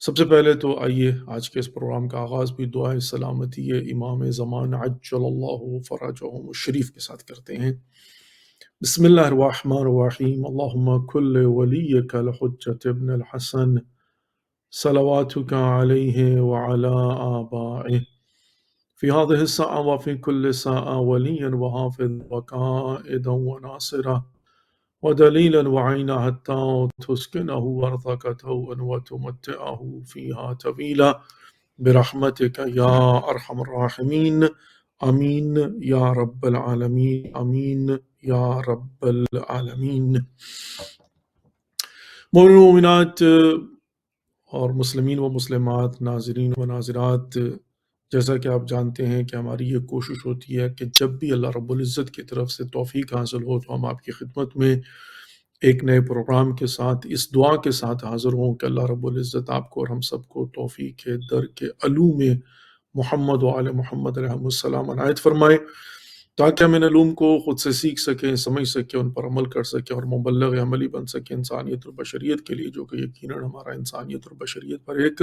سب سے پہلے تو آئیے آج کے اس پروگرام کا آغاز بھی دعائے سلامتی امام زمان عجل اللہ فرجہم الشریف کے ساتھ کرتے ہیں۔ بسم اللہ الرحمن الرحیم، اللہم کل ولیک الحجۃ ابن الحسن صلواتک علیہ وعلی آبائہ فی هذه الساعة وفی کل ساعة ولیا وحافظ وقائدا وناصرا ودلیلا وعینا حتی تسکنہ ارضک طوعا وتمتعہ فیہا طویلا برحمتک یا ارحم الراحمین، آمین یا رب العالمین، آمین یا رب العالمین۔ مومنین و مومنات اور مسلمین و مسلمات، ناظرین و ناظرات، جیسا کہ آپ جانتے ہیں کہ ہماری یہ کوشش ہوتی ہے کہ جب بھی اللہ رب العزت کی طرف سے توفیق حاصل ہو تو ہم آپ کی خدمت میں ایک نئے پروگرام کے ساتھ اس دعا کے ساتھ حاضر ہوں کہ اللہ رب العزت آپ کو اور ہم سب کو توفیق در کے علوم محمد و آل محمد علیہ السلام عنایت فرمائے، تاکہ ہم ان علوم کو خود سے سیکھ سکیں، سمجھ سکیں، ان پر عمل کر سکیں اور مبلغ عملی بن سکیں انسانیت اور بشریت کے لیے، جو کہ یقیناً ہمارا انسانیت اور بشریت پر ایک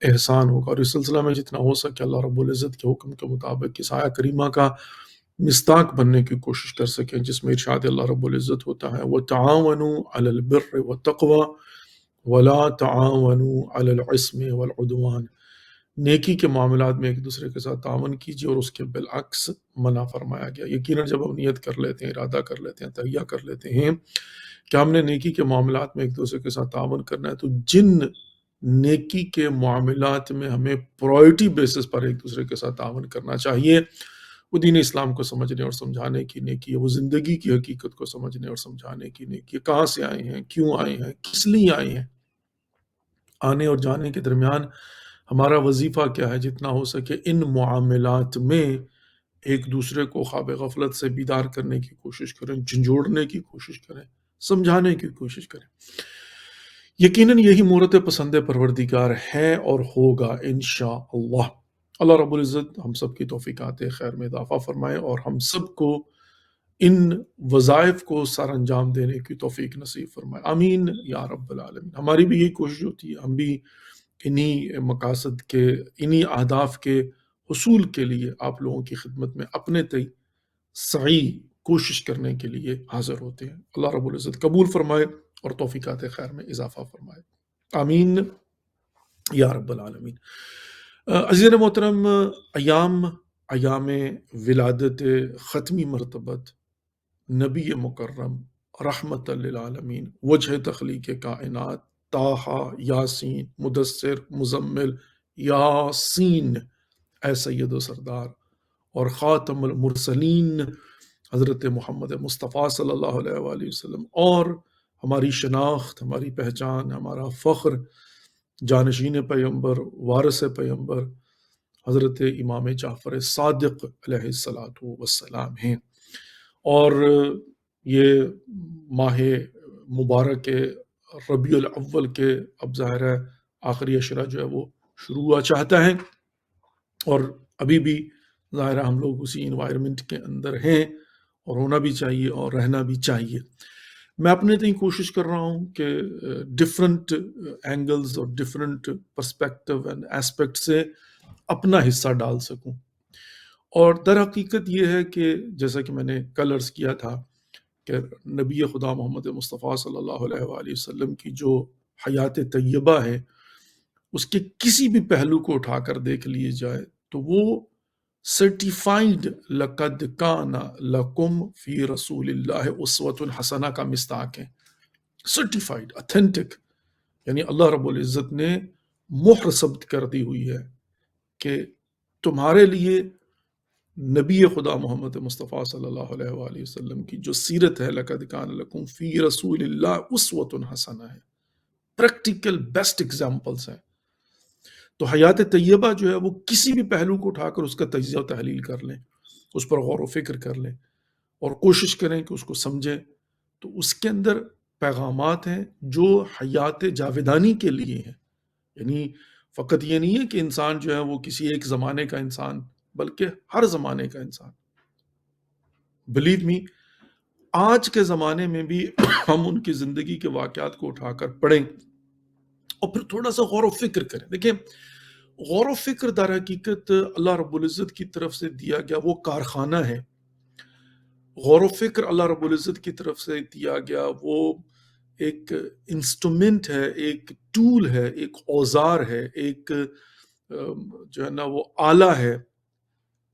احسان ہوگا۔ اور اس سلسلہ میں جتنا ہو سکے اللہ رب العزت کے حکم کے مطابق اس آیہ کریمہ کا مصداق بننے کی کوشش کر سکیں، جس میں ارشاد اللہ رب العزت ہوتا ہے وَتَعَاوَنُوا عَلَى الْبِرِّ وَالتَّقْوَى وَلَا تَعَاوَنُوا عَلَى الْإِثْمِ وَالْعُدْوَانِ، نیکی کے معاملات میں ایک دوسرے کے ساتھ تعاون کیجیے اور اس کے بالعکس منع فرمایا گیا۔ یقیناً جب ہم نیت کر لیتے ہیں، ارادہ کر لیتے ہیں، تہیہ کر لیتے ہیں کہ ہم نے نیکی کے معاملات میں ایک دوسرے کے ساتھ تعاون کرنا ہے، تو جن نیکی کے معاملات میں ہمیں پرائرٹی بیسس پر ایک دوسرے کے ساتھ تعاون کرنا چاہیے، وہ دین اسلام کو سمجھنے اور سمجھانے کی نیکی ہے، وہ زندگی کی حقیقت کو سمجھنے اور سمجھانے کی نیکی ہے۔ کہاں سے آئے ہیں، کیوں آئے ہیں، کس لیے آئے ہیں، آنے اور جانے کے درمیان ہمارا وظیفہ کیا ہے، جتنا ہو سکے ان معاملات میں ایک دوسرے کو خواب غفلت سے بیدار کرنے کی کوشش کریں، جھنجھوڑنے کی کوشش کریں، سمجھانے کی کوشش کریں۔ یقیناً یہی مورت پسند پروردگار ہے اور ہوگا انشاءاللہ۔ اللہ رب العزت ہم سب کی توفیقات خیر میں اضافہ فرمائے اور ہم سب کو ان وظائف کو سر انجام دینے کی توفیق نصیب فرمائے، آمین یا رب العالمین۔ ہماری بھی یہی کوشش ہوتی ہے، ہم بھی انہی مقاصد کے، انہی اہداف کے حصول کے لیے آپ لوگوں کی خدمت میں اپنے تئی سعی کوشش کرنے کے لیے حاضر ہوتے ہیں۔ اللہ رب العزت قبول فرمائے اور توفیقات خیر میں اضافہ فرمائے، آمین یا رب العالمین۔ عزیزان محترم، ایام ولادت ختمی مرتبت نبی مکرم رحمت للعالمین، وجہ تخلیق کائنات، طٰہٰ، یاسین، مدثر، مزمل، یاسین، اے سید و سردار اور خاتم المرسلین حضرت محمد مصطفیٰ صلی اللہ علیہ وآلہ وسلم، اور ہماری شناخت، ہماری پہچان، ہمارا فخر جانشین پیغمبر، وارث پیغمبر حضرت امام جعفر صادق علیہ الصلاۃ والسلام ہیں۔ اور یہ ماہ مبارک ربیع الاول کے اب ظاہر ہے آخری اشرہ جو ہے وہ شروع ہوا چاہتا ہے، اور ابھی بھی ظاہر ہے ہم لوگ اسی انوائرمنٹ کے اندر ہیں اور ہونا بھی چاہیے اور رہنا بھی چاہیے۔ میں اپنے تئیں کوشش کر رہا ہوں کہ ڈفرینٹ اینگلز اور ڈفرینٹ پرسپیکٹو اینڈ ایسپیکٹ سے اپنا حصہ ڈال سکوں، اور در حقیقت یہ ہے کہ جیسا کہ میں نے کل عرض کیا تھا کہ نبی خدا محمد مصطفیٰ صلی اللہ علیہ وآلہ وسلم کی جو حیات طیبہ ہے، اس کے کسی بھی پہلو کو اٹھا کر دیکھ لیے جائے تو وہ سرٹیفائیڈ لقد کان لکم فی رسول اللہ اسوۃ حسنہ کا مصداق ہے، سرٹیفائیڈ، اتھینٹک، یعنی اللہ رب العزت نے مہر ثبت کر دی ہوئی ہے کہ تمہارے لیے نبی خدا محمد مصطفیٰ صلی اللہ علیہ وآلہ وسلم کی جو سیرت ہے، لقد کان لکم فی رسول اللہ اسوۃ حسنہ ہے، پریکٹیکل بیسٹ ایگزامپلس ہیں۔ تو حیات طیبہ جو ہے وہ کسی بھی پہلو کو اٹھا کر اس کا تجزیہ و تحلیل کر لیں، اس پر غور و فکر کر لیں اور کوشش کریں کہ اس کو سمجھیں، تو اس کے اندر پیغامات ہیں جو حیات جاودانی کے لیے ہیں۔ یعنی فقط یہ نہیں ہے کہ انسان جو ہے وہ کسی ایک زمانے کا انسان، بلکہ ہر زمانے کا انسان۔ بلیو می، آج کے زمانے میں بھی ہم ان کی زندگی کے واقعات کو اٹھا کر پڑھیں اور پھر تھوڑا سا غور و فکر کریں. دیکھیں، غور و فکر در حقیقت اللہ رب العزت کی طرف سے دیا گیا وہ کارخانہ ہے. غور و فکر اللہ رب العزت کی طرف سے دیا گیا وہ ایک انسٹرومنٹ ہے، ایک ٹول ہے، ایک اوزار ہے، ایک جو ہے نا وہ آلہ ہے،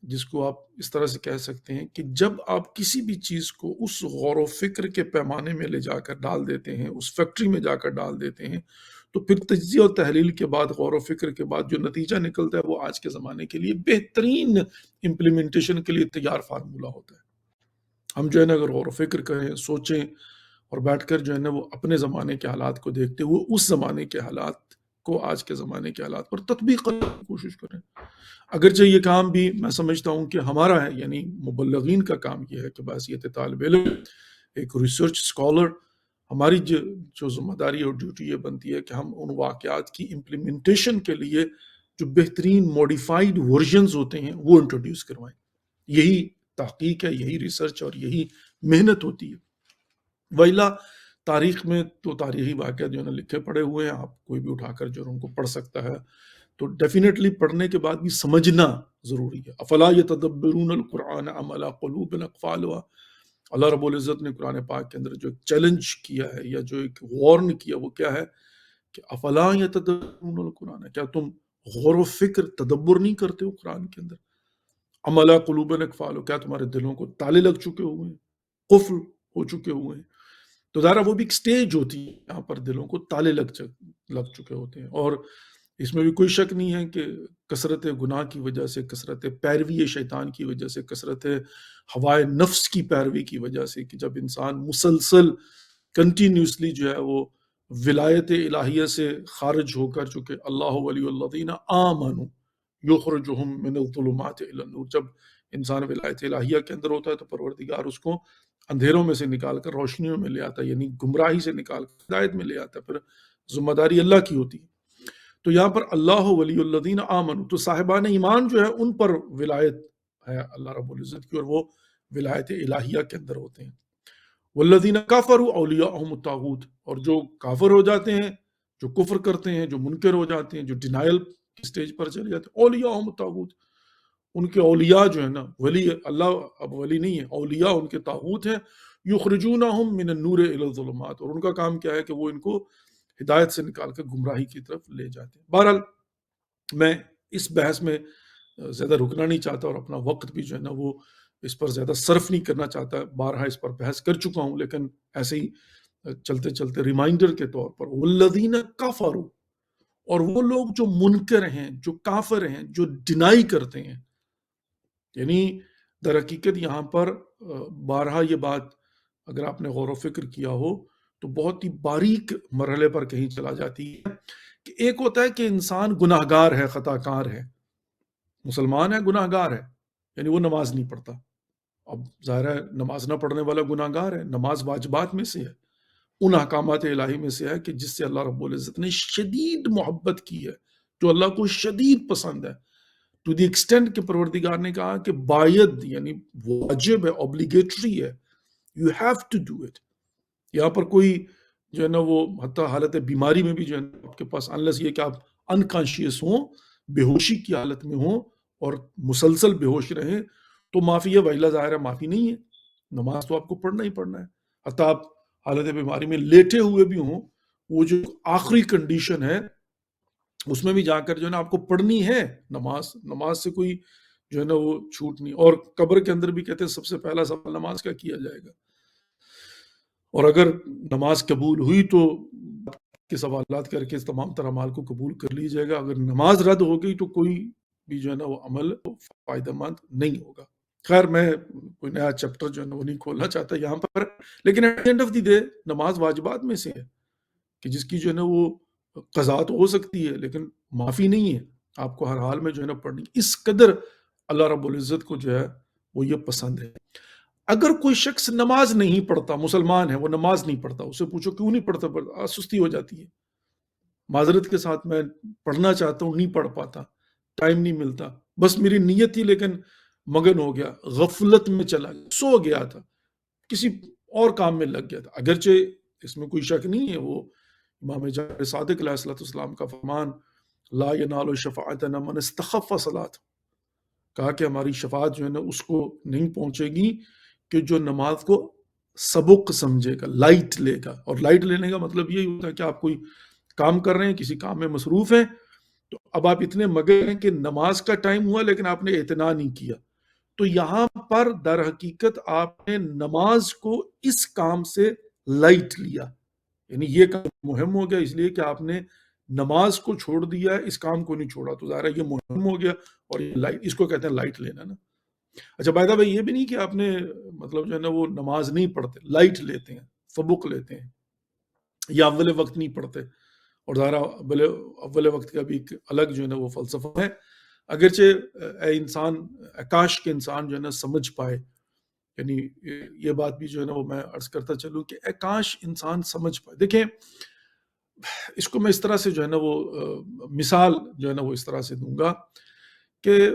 جس کو آپ اس طرح سے کہہ سکتے ہیں کہ جب آپ کسی بھی چیز کو اس غور و فکر کے پیمانے میں لے جا کر ڈال دیتے ہیں، اس فیکٹری میں جا کر ڈال دیتے ہیں، تو پھر تجزیہ اور تحلیل کے بعد، غور و فکر کے بعد جو نتیجہ نکلتا ہے وہ آج کے زمانے کے لیے بہترین امپلیمنٹیشن کے لیے تیار فارمولہ ہوتا ہے. ہم جو ہے نا اگر غور و فکر کریں، سوچیں اور بیٹھ کر جو ہے نا وہ اپنے زمانے کے حالات کو دیکھتے ہوئے اس زمانے کے حالات کو آج کے زمانے کے حالات پر تطبیق کرنے کی کوشش کریں. اگرچہ یہ کام بھی میں سمجھتا ہوں کہ ہمارا ہے، یعنی مبلغین کا کام یہ ہے کہ بحیثیت طالب علم، ایک ریسرچ اسکالر، ہماری جو ذمہ داری اور ڈیوٹی یہ بنتی ہے کہ ہم ان واقعات کی امپلیمنٹیشن کے لیے جو بہترین موڈیفائڈ ورژنز ہوتے ہیں وہ انٹروڈیوس کروائیں. یہی تحقیق ہے، یہی ریسرچ اور یہی محنت ہوتی ہے. ویلا تاریخ میں تو تاریخی واقعات جو ہے نا لکھے پڑے ہوئے ہیں، آپ کوئی بھی اٹھا کر جو ان کو پڑھ سکتا ہے، تو ڈیفینیٹلی پڑھنے کے بعد بھی سمجھنا ضروری ہے. افلا یتدبرون القرآن ام علی قلوب اقفالها. اللہ رب العزت نے قرآن پاک کے اندر جو ایک چیلنج کیا ہے یا جو ایک وارن کیا وہ کیا ہے کہ افلا یتدبرون القرآن، کیا تم غور و فکر تدبر نہیں کرتے ہو قرآن کے اندر؟ ام علی قلوب اقفالها، کیا تمہارے دلوں کو تالے لگ چکے ہوئے ہیں، قفل ہو چکے ہوئے ہیں؟ تو ظاہر وہ بھی ایک سٹیج ہوتی ہے یہاں پر دلوں کو تالے لگ چکے ہوتے ہیں. اور اس میں بھی کوئی شک نہیں ہے کہ کثرت گناہ کی وجہ سے، کثرت پیروی شیطان کی وجہ سے، کثرت ہوائے نفس کی پیروی کی وجہ سے، کہ جب انسان مسلسل کنٹینیوسلی جو ہے وہ ولایت الہیہ سے خارج ہو کر، چونکہ اللہ ولی الذین آمنوا یخرجہم من الظلمات الی النور، جب انسان ولایت الہیہ کے اندر ہوتا ہے تو پروردگار اس کو اندھیروں میں سے نکال کر روشنیوں میں لے آتا ہے، یعنی گمراہی سے نکال کر ہدایت میں لے آتا ہے. پھر ذمہ داری اللہ کی ہوتی ہے. تو یہاں پر اللہ ولی الذین آمنوا، تو صاحبان ایمان جو ہے ان پر ولایت ہے اللہ رب العزت کی، اور وہ ولایت الہیہ کے اندر ہوتے ہیں. والذین کفروا اولیاءہم الطاغوت، اور جو کافر ہو جاتے ہیں، جو کفر کرتے ہیں، جو منکر ہو جاتے ہیں، جو ڈینائل کی سٹیج پر چلے جاتے ہیں، اولیاءہم الطاغوت، ان کے اولیاء جو ہے نا، ولی اللہ اب ولی نہیں ہے، اولیاء ان کے طاغوت ہیں. یخرجونہم من النور الی الظلمات، اور ان کا کام کیا ہے کہ وہ ان کو ہدایت سے نکال کر گمراہی کی طرف لے جاتے ہیں. بہرحال میں اس بحث میں زیادہ رکنا نہیں چاہتا اور اپنا وقت بھی جو ہے نا وہ اس پر زیادہ صرف نہیں کرنا چاہتا. بارہا اس پر بحث کر چکا ہوں، لیکن ایسے ہی چلتے چلتے ریمائنڈر کے طور پر، والذین کفروا، اور وہ لوگ جو منکر ہیں، جو کافر ہیں، جو ڈینائی کرتے ہیں. یعنی در حقیقت یہاں پر بارہا یہ بات اگر آپ نے غور و فکر کیا ہو تو بہت ہی باریک مرحلے پر کہیں چلا جاتی ہے کہ ایک ہوتا ہے کہ انسان گناہ گار ہے، خطا کار ہے، مسلمان ہے، گناہ گار ہے، یعنی وہ نماز نہیں پڑھتا. اب ظاہر ہے نماز نہ پڑھنے والا گناہ گار ہے. نماز واجبات میں سے ہے، ان احکامات الہی میں سے ہے کہ جس سے اللہ رب العزت نے شدید محبت کی ہے، جو اللہ کو شدید پسند ہے. ٹو دی ایکسٹینٹ کہ پروردگار نے کہا کہ باید، یعنی واجب ہے، اوبلیگیٹری ہے، you have to do it. یہاں پر کوئی جو ہے نا وہ حتیٰ حالت بیماری میں بھی جو ہے نا آپ کے پاس، انلیس یہ کہ آپ انکانشیس ہوں، بے ہوشی کی حالت میں ہوں اور مسلسل بے ہوش رہیں، تو معافی ہے، ویلا ظاہر ہے معافی نہیں ہے. نماز تو آپ کو پڑھنا ہی پڑھنا ہے. حتیٰ آپ حالت بیماری میں لیٹے ہوئے بھی ہوں، وہ جو آخری کنڈیشن ہے اس میں بھی جا کر جو ہے نا آپ کو پڑھنی ہے نماز. نماز سے کوئی جو ہے نا وہ چھوٹ نہیں. اور قبر کے اندر بھی کہتے ہیں سب سے پہلا سوال نماز کا کیا جائے گا، اور اگر نماز قبول ہوئی تو کے سوالات کر کے تمام تر اعمال کو قبول کر لی جائے گا. اگر نماز رد ہو گئی تو کوئی بھی جو ہے نا وہ عمل فائدہ مند نہیں ہوگا. خیر میں کوئی نیا چیپٹر جو ہے نا وہ نہیں کھولنا چاہتا یہاں پر، لیکن at the end of the day نماز واجبات میں سے ہے کہ جس کی جو ہے نا وہ قضا تو ہو سکتی ہے لیکن معافی نہیں ہے. آپ کو ہر حال میں جو ہے نا پڑھنی. اس قدر اللہ رب العزت کو جو ہے وہ یہ پسند ہے. اگر کوئی شخص نماز نہیں پڑھتا، مسلمان ہے، وہ نماز نہیں پڑھتا، اسے پوچھو کیوں نہیں پڑھتا، سستی ہو جاتی ہے، معذرت کے ساتھ میں پڑھنا چاہتا ہوں نہیں پڑھ پاتا، ٹائم نہیں ملتا، بس میری نیت تھی لیکن مگن ہو گیا، غفلت میں چلا گیا، سو گیا تھا، کسی اور کام میں لگ گیا تھا. اگرچہ اس میں کوئی شک نہیں ہے وہ امام جعفر صادق علیہ الصلوۃ والسلام کا فرمان، لا ینال شفاعتنا من استخف صلاۃ، کہا کہ ہماری شفاعت جو ہے نا اس کو نہیں پہنچے گی کہ جو نماز کو سبق سمجھے گا، لائٹ لے گا. اور لائٹ لینے کا مطلب یہی ہوتا ہے کہ آپ کوئی کام کر رہے ہیں، کسی کام میں مصروف ہیں، تو اب آپ اتنے مگن ہیں کہ نماز کا ٹائم ہوا لیکن آپ نے اعتنا نہیں کیا. تو یہاں پر در حقیقت آپ نے نماز کو اس کام سے لائٹ لیا، یعنی یہ کام مہم ہو گیا اس لیے کہ آپ نے نماز کو چھوڑ دیا، اس کام کو نہیں چھوڑا، تو ظاہر ہے یہ مہم ہو گیا. اور یہ لائٹ، اس کو کہتے ہیں لائٹ لینا نا. اچھا بائی دا وے، یہ بھی نہیں کہ آپ نے مطلب جو ہے نا وہ نماز نہیں پڑھتے، لائٹ لیتے ہیں، سبق لیتے ہیں، یا اول وقت نہیں پڑھتے. اور ظاہر اول وقت کا بھی ایک الگ جو ہے نا وہ فلسفہ ہے. اگرچہ اے انسان، کاش کے انسان جو ہے نا سمجھ پائے، یعنی یہ بات بھی جو ہے نا وہ میں عرض کرتا چلوں کہ اے کاش انسان سمجھ پائے. دیکھیں اس کو میں اس طرح سے جو ہے نا وہ مثال جو ہے نا وہ اس طرح سے دوں گا کہ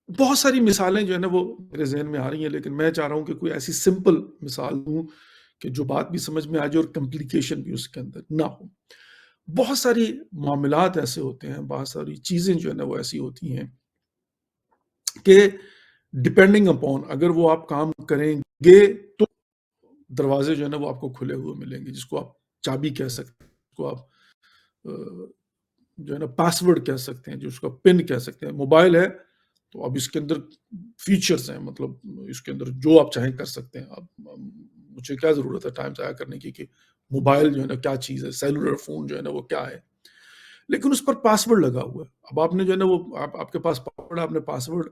بہت ساری مثالیں جو ہے نا وہ میرے ذہن میں آ رہی ہیں، لیکن میں چاہ رہا ہوں کہ کوئی ایسی سمپل مثال دوں کہ جو بات بھی سمجھ میں آ جائے اور کمپلیکیشن بھی اس کے اندر نہ ہو. بہت ساری معاملات ایسے ہوتے ہیں، بہت ساری چیزیں جو ہے نا وہ ایسی ہوتی ہیں کہ ڈپینڈنگ اپون، اگر وہ آپ کام کریں گے تو دروازے جو ہے نا وہ آپ کو کھلے ہوئے ملیں گے، جس کو آپ چابی کہہ سکتے ہیں، جس کو آپ جو ہے نا پاسورڈ کہہ سکتے ہیں، جس کو پن کہہ سکتے ہیں. موبائل ہے تو اب اس کے اندر فیچرز ہیں، مطلب اس کے اندر جو آپ چاہیں کر سکتے ہیں. اب مجھے کیا ضرورت ہے ٹائم ضائع کرنے کی کہ موبائل جو ہے نا کیا چیز ہے، سیلولر فون جو ہے نا وہ کیا ہے، لیکن اس پر پاسورڈ لگا ہوا ہے. اب آپ نے جو ہے نا وہ آپ کے پاس پاسورڈ، آپ نے پاسورڈ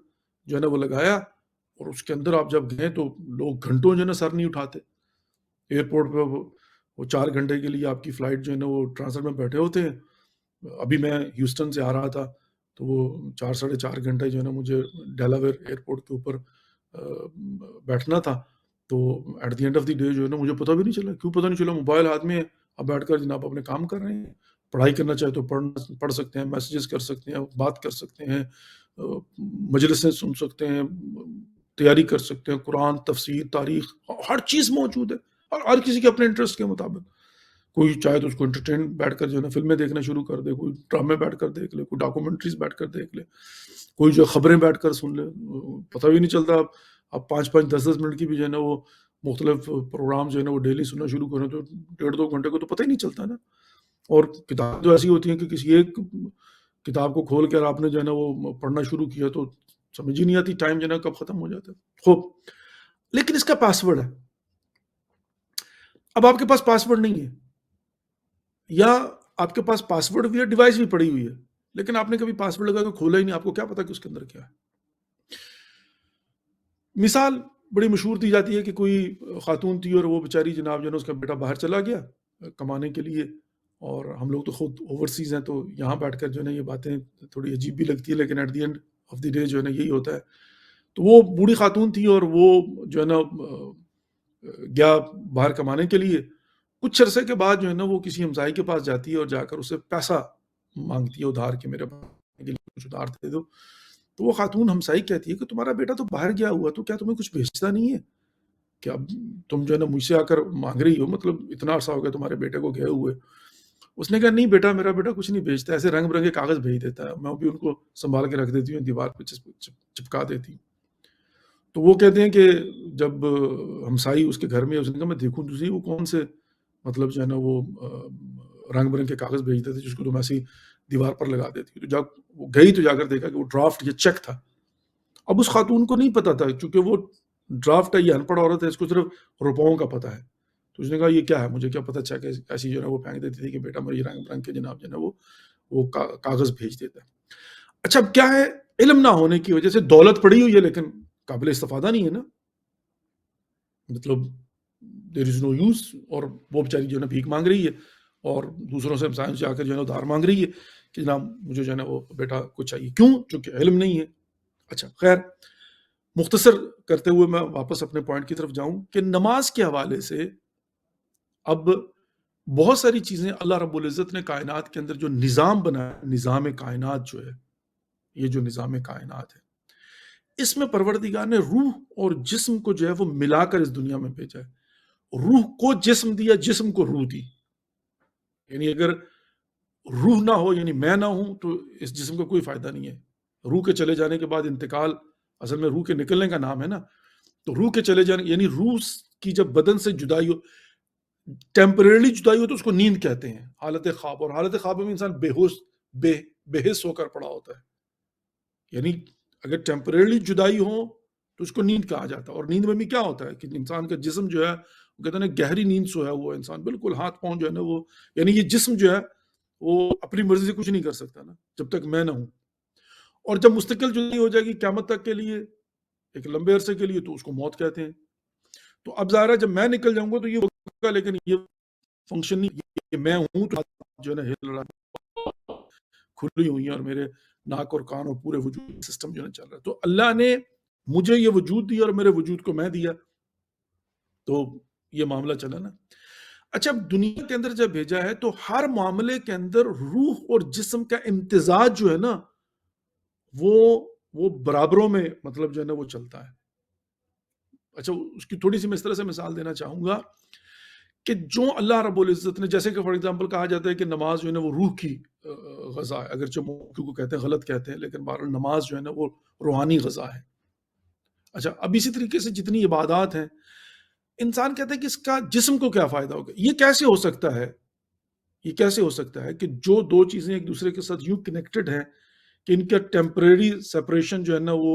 جو ہے نا وہ لگایا، اور اس کے اندر آپ جب گئے تو لوگ گھنٹوں جو ہے نا سر نہیں اٹھاتے. ایئرپورٹ پہ وہ 4 گھنٹے کے لیے آپ کی فلائٹ جو ہے نا وہ ٹرانسفر میں بیٹھے ہوتے ہیں. ابھی میں ہیوسٹن سے آ رہا تھا تو وہ 4 سے 4.5 گھنٹے جو ہے نا مجھے ڈیلاویر ایئرپورٹ کے اوپر بیٹھنا تھا. تو at the end of the day جو ہے نا مجھے پتہ بھی نہیں چلا. کیوں پتہ نہیں چلا؟ موبائل ہاتھ میں ہے، اب بیٹھ کر جناب اپنے کام کر رہے ہیں. پڑھائی کرنا چاہے تو پڑھ سکتے ہیں، میسیجز کر سکتے ہیں، بات کر سکتے ہیں، مجلسیں سن سکتے ہیں، تیاری کر سکتے ہیں، قرآن، تفسیر، تاریخ، ہر چیز موجود ہے. اور ہر کسی کے اپنے انٹرسٹ کے مطابق، کوئی چاہے تو اس کو انٹرٹین بیٹھ کر جو ہے نا فلمیں دیکھنا شروع کر دے، کوئی ڈرامے بیٹھ کر دیکھ لے، کوئی ڈاکومنٹریز بیٹھ کر دیکھ لے، کوئی جو خبریں بیٹھ کر سن لے. پتہ بھی نہیں چلتا. اب 5-5 10-10 منٹ کی بھی جو ہے نا وہ مختلف پروگرام جو ہے نا وہ ڈیلی سننا شروع کریں تو 1.5-2 گھنٹے کو تو پتہ ہی نہیں چلتا نا. اور کتابیں تو ایسی ہوتی ہیں کہ کسی ایک کتاب کو کھول کر آپ نے جو ہے نا وہ پڑھنا شروع کیا تو سمجھ ہی نہیں آتی ٹائم جو ہے نا کب ختم ہو جاتا ہے. خوب، لیکن اس کا پاسورڈ ہے. اب آپ کے پاس پاسورڈ نہیں ہے، یا آپ کے پاس پاسورڈ بھی ہے، ڈیوائس بھی پڑی ہوئی ہے، لیکن آپ نے کبھی پاسورڈ لگا کے کھولا ہی نہیں. آپ کو کیا پتا کہ اس کے اندر کیا ہے. مثال بڑی مشہور دی جاتی ہے کہ کوئی خاتون تھی اور وہ بیچاری جناب جو ہے اس کا بیٹا باہر چلا گیا کمانے کے لیے، اور ہم لوگ تو خود اوورسیز ہیں تو یہاں بیٹھ کر جو ہے نا یہ باتیں تھوڑی عجیب بھی لگتی ہے، لیکن at the end of the day جو ہے نا یہی ہوتا ہے. تو وہ بوڑھی خاتون تھی اور وہ جو ہے نا گیا باہر کمانے کے لیے. کچھ عرصے کے بعد جو ہے نا وہ کسی ہمسائی کے پاس جاتی ہے اور جا کر اسے پیسہ مانگتی ہے ادھار کے، میرے کے لیے کچھ ادھار دے دو. تو وہ خاتون ہمسائی کہتی ہے کہ تمہارا بیٹا تو باہر گیا ہوا، تو کیا تمہیں کچھ بھیجتا نہیں ہے؟ کہ اب تم جو ہے نا مجھ سے آ کر مانگ رہی ہو، مطلب اتنا عرصہ ہو گیا تمہارے بیٹے کو گئے ہوئے. اس نے کہا نہیں بیٹا، میرا بیٹا کچھ نہیں بھیجتا، ایسے رنگ برنگے کاغذ بھیج دیتا ہے، میں بھی ان کو سنبھال کے رکھ دیتی ہوں، دیوار پہ چپکا دیتی ہوں. تو وہ کہتے ہیں کہ جب ہمسائی اس کے گھر میں، اس نے کہا میں دیکھوں تو صحیح وہ کون سے مطلب جو ہے نا وہ رنگ برنگ کے کاغذ بھیجتے تھے جس کو تم ایسی دیوار پر لگا دیتی. تو جب وہ گئی تو جا کر دیکھا کہ وہ ڈرافٹ یا چیک تھا. اب اس خاتون کو نہیں پتا تھا، چونکہ وہ ڈرافٹ ہے، یہ ان پڑھ عورت ہے، اس کو صرف روپوں کا پتا ہے. تو اس نے کہا یہ کیا ہے، مجھے کیا پتا. چیک ایسی جو ہے وہ پھینک دیتی تھی کہ بیٹا میری رنگ برنگ کے جناب جو ہے نا وہ کاغذ بھیج دیتا ہے. اچھا اب کیا ہے، علم نہ ہونے کی وجہ سے دولت پڑی ہوئی ہے لیکن قابل استفادہ نہیں ہے نا، مطلب دیر از نو یوز. اور وہ بیچاری جو ہے نا بھیک مانگ رہی ہے اور دوسروں سے ہمسائیوں سے آ کر جو ہے نا ادھار مانگ رہی ہے کہ جناب مجھے جو ہے نا وہ بیٹا کو چاہیے. کیوں؟ چونکہ علم نہیں ہے. اچھا خیر، مختصر کرتے ہوئے میں واپس اپنے پوائنٹ کی طرف جاؤں کہ نماز کے حوالے سے اب بہت ساری چیزیں اللہ رب العزت نے کائنات کے اندر جو نظام بنایا، نظام کائنات جو ہے، یہ جو نظام کائنات ہے، اس میں پروردگار نے روح اور جسم کو جو ہے وہ ملا کر اس دنیا میں بھیجا ہے. روح کو جسم دیا، جسم کو روح دی. یعنی اگر روح نہ ہو، یعنی میں نہ ہوں، تو اس جسم کا کوئی فائدہ نہیں ہے. روح کے چلے جانے کے بعد انتقال اصل میں روح کے نکلنے کا نام ہے نا. تو روح کے چلے جانے یعنی روح کی جب بدن سے جدائی ہو، ٹیمپریرلی جدائی ہو، تو اس کو نیند کہتے ہیں، حالت خواب. اور حالت خواب میں انسان بے ہوش بے حس ہو کر پڑا ہوتا ہے. یعنی اگر ٹیمپریرلی جدائی ہو تو اس کو نیند کہا جاتا ہے. اور نیند میں بھی کیا ہوتا ہے کہ انسان کا جسم جو ہے، وہ کہتے ہیں نا گہری نیند سویا ہوا انسان، بالکل ہاتھ پاؤں جو ہے نا وہ، یعنی یہ جسم جو ہے وہ اپنی مرضی سے کچھ نہیں کر سکتا نا جب تک میں نہ ہوں. اور جب مستقل جدائی ہو جائے گی قیامت تک کے لیے، ایک لمبے عرصے کے لیے، تو اس کو موت کہتے ہیں. تو اب ظاہر ہے جب میں نکل جاؤں گا تو یہ ہوگا، لیکن یہ فنکشن نہیں. یہ میں ہوں تو جو ہے نا ہل رہا، کھلی ہوئی ہیں، اور میرے ناک اور کان اور پورے وجود سسٹم جو ہے چل رہا ہے. تو اللہ نے مجھے یہ وجود دیا اور میرے وجود کو میں دیا، تو یہ معاملہ چلا نا. اچھا، اب دنیا کے اندر جب بھیجا ہے تو ہر معاملے کے اندر روح اور جسم کا امتزاج جو ہے نا وہ برابروں میں مطلب جو ہے نا وہ چلتا ہے. اچھا، اس کی تھوڑی سی میں اس طرح سے مثال دینا چاہوں گا کہ جو اللہ رب العزت نے، جیسے کہ فار ایگزامپل کہا جاتا ہے کہ نماز جو ہے نا وہ روح کی غذا ہے، اگرچہ موقع کو کہتے ہیں غلط کہتے ہیں، لیکن بہرحال نماز جو ہے نا وہ روحانی غذا ہے. اچھا، اب اسی طریقے سے جتنی عبادات ہیں، انسان کہتا ہے کہ اس کا جسم کو کیا فائدہ ہوگا. یہ کیسے ہو سکتا ہے؟ یہ کیسے ہو سکتا ہے کہ جو دو چیزیں ایک دوسرے کے ساتھ یوں کنیکٹڈ ہیں کہ ان کا ٹیمپریری سیپریشن جو ہے نا وہ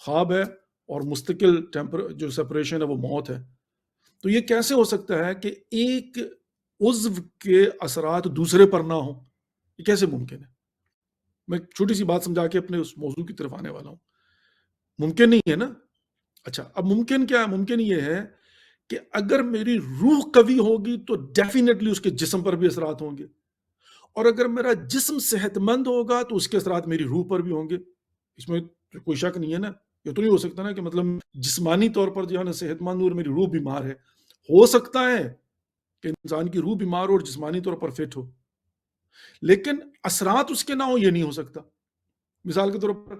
خواب ہے، اور مستقل جو سیپریشن ہے وہ موت ہے. تو یہ کیسے ہو سکتا ہے کہ ایک عضو کے اثرات دوسرے پر نہ ہوں؟ یہ کیسے ممکن ہے؟ میں چھوٹی سی بات سمجھا کے اپنے اس موضوع کی طرف آنے والا ہوں. ممکن نہیں ہے نا. اچھا، اب ممکن کیا ہے؟ ممکن یہ ہے کہ اگر میری روح قوی ہوگی تو ڈیفینیٹلی اس کے جسم پر بھی اثرات ہوں گے، اور اگر میرا جسم صحت مند ہوگا تو اس کے اثرات میری روح پر بھی ہوں گے. اس میں کوئی شک نہیں ہے نا. یہ تو نہیں ہو سکتا نا کہ مطلب جسمانی طور پر جو ہے نا صحت مند اور میری روح بیمار ہے. ہو سکتا ہے کہ انسان کی روح بیمار ہو اور جسمانی طور پر فٹ ہو، لیکن اثرات اس کے نہ ہو، یہ نہیں ہو سکتا. مثال کے طور پر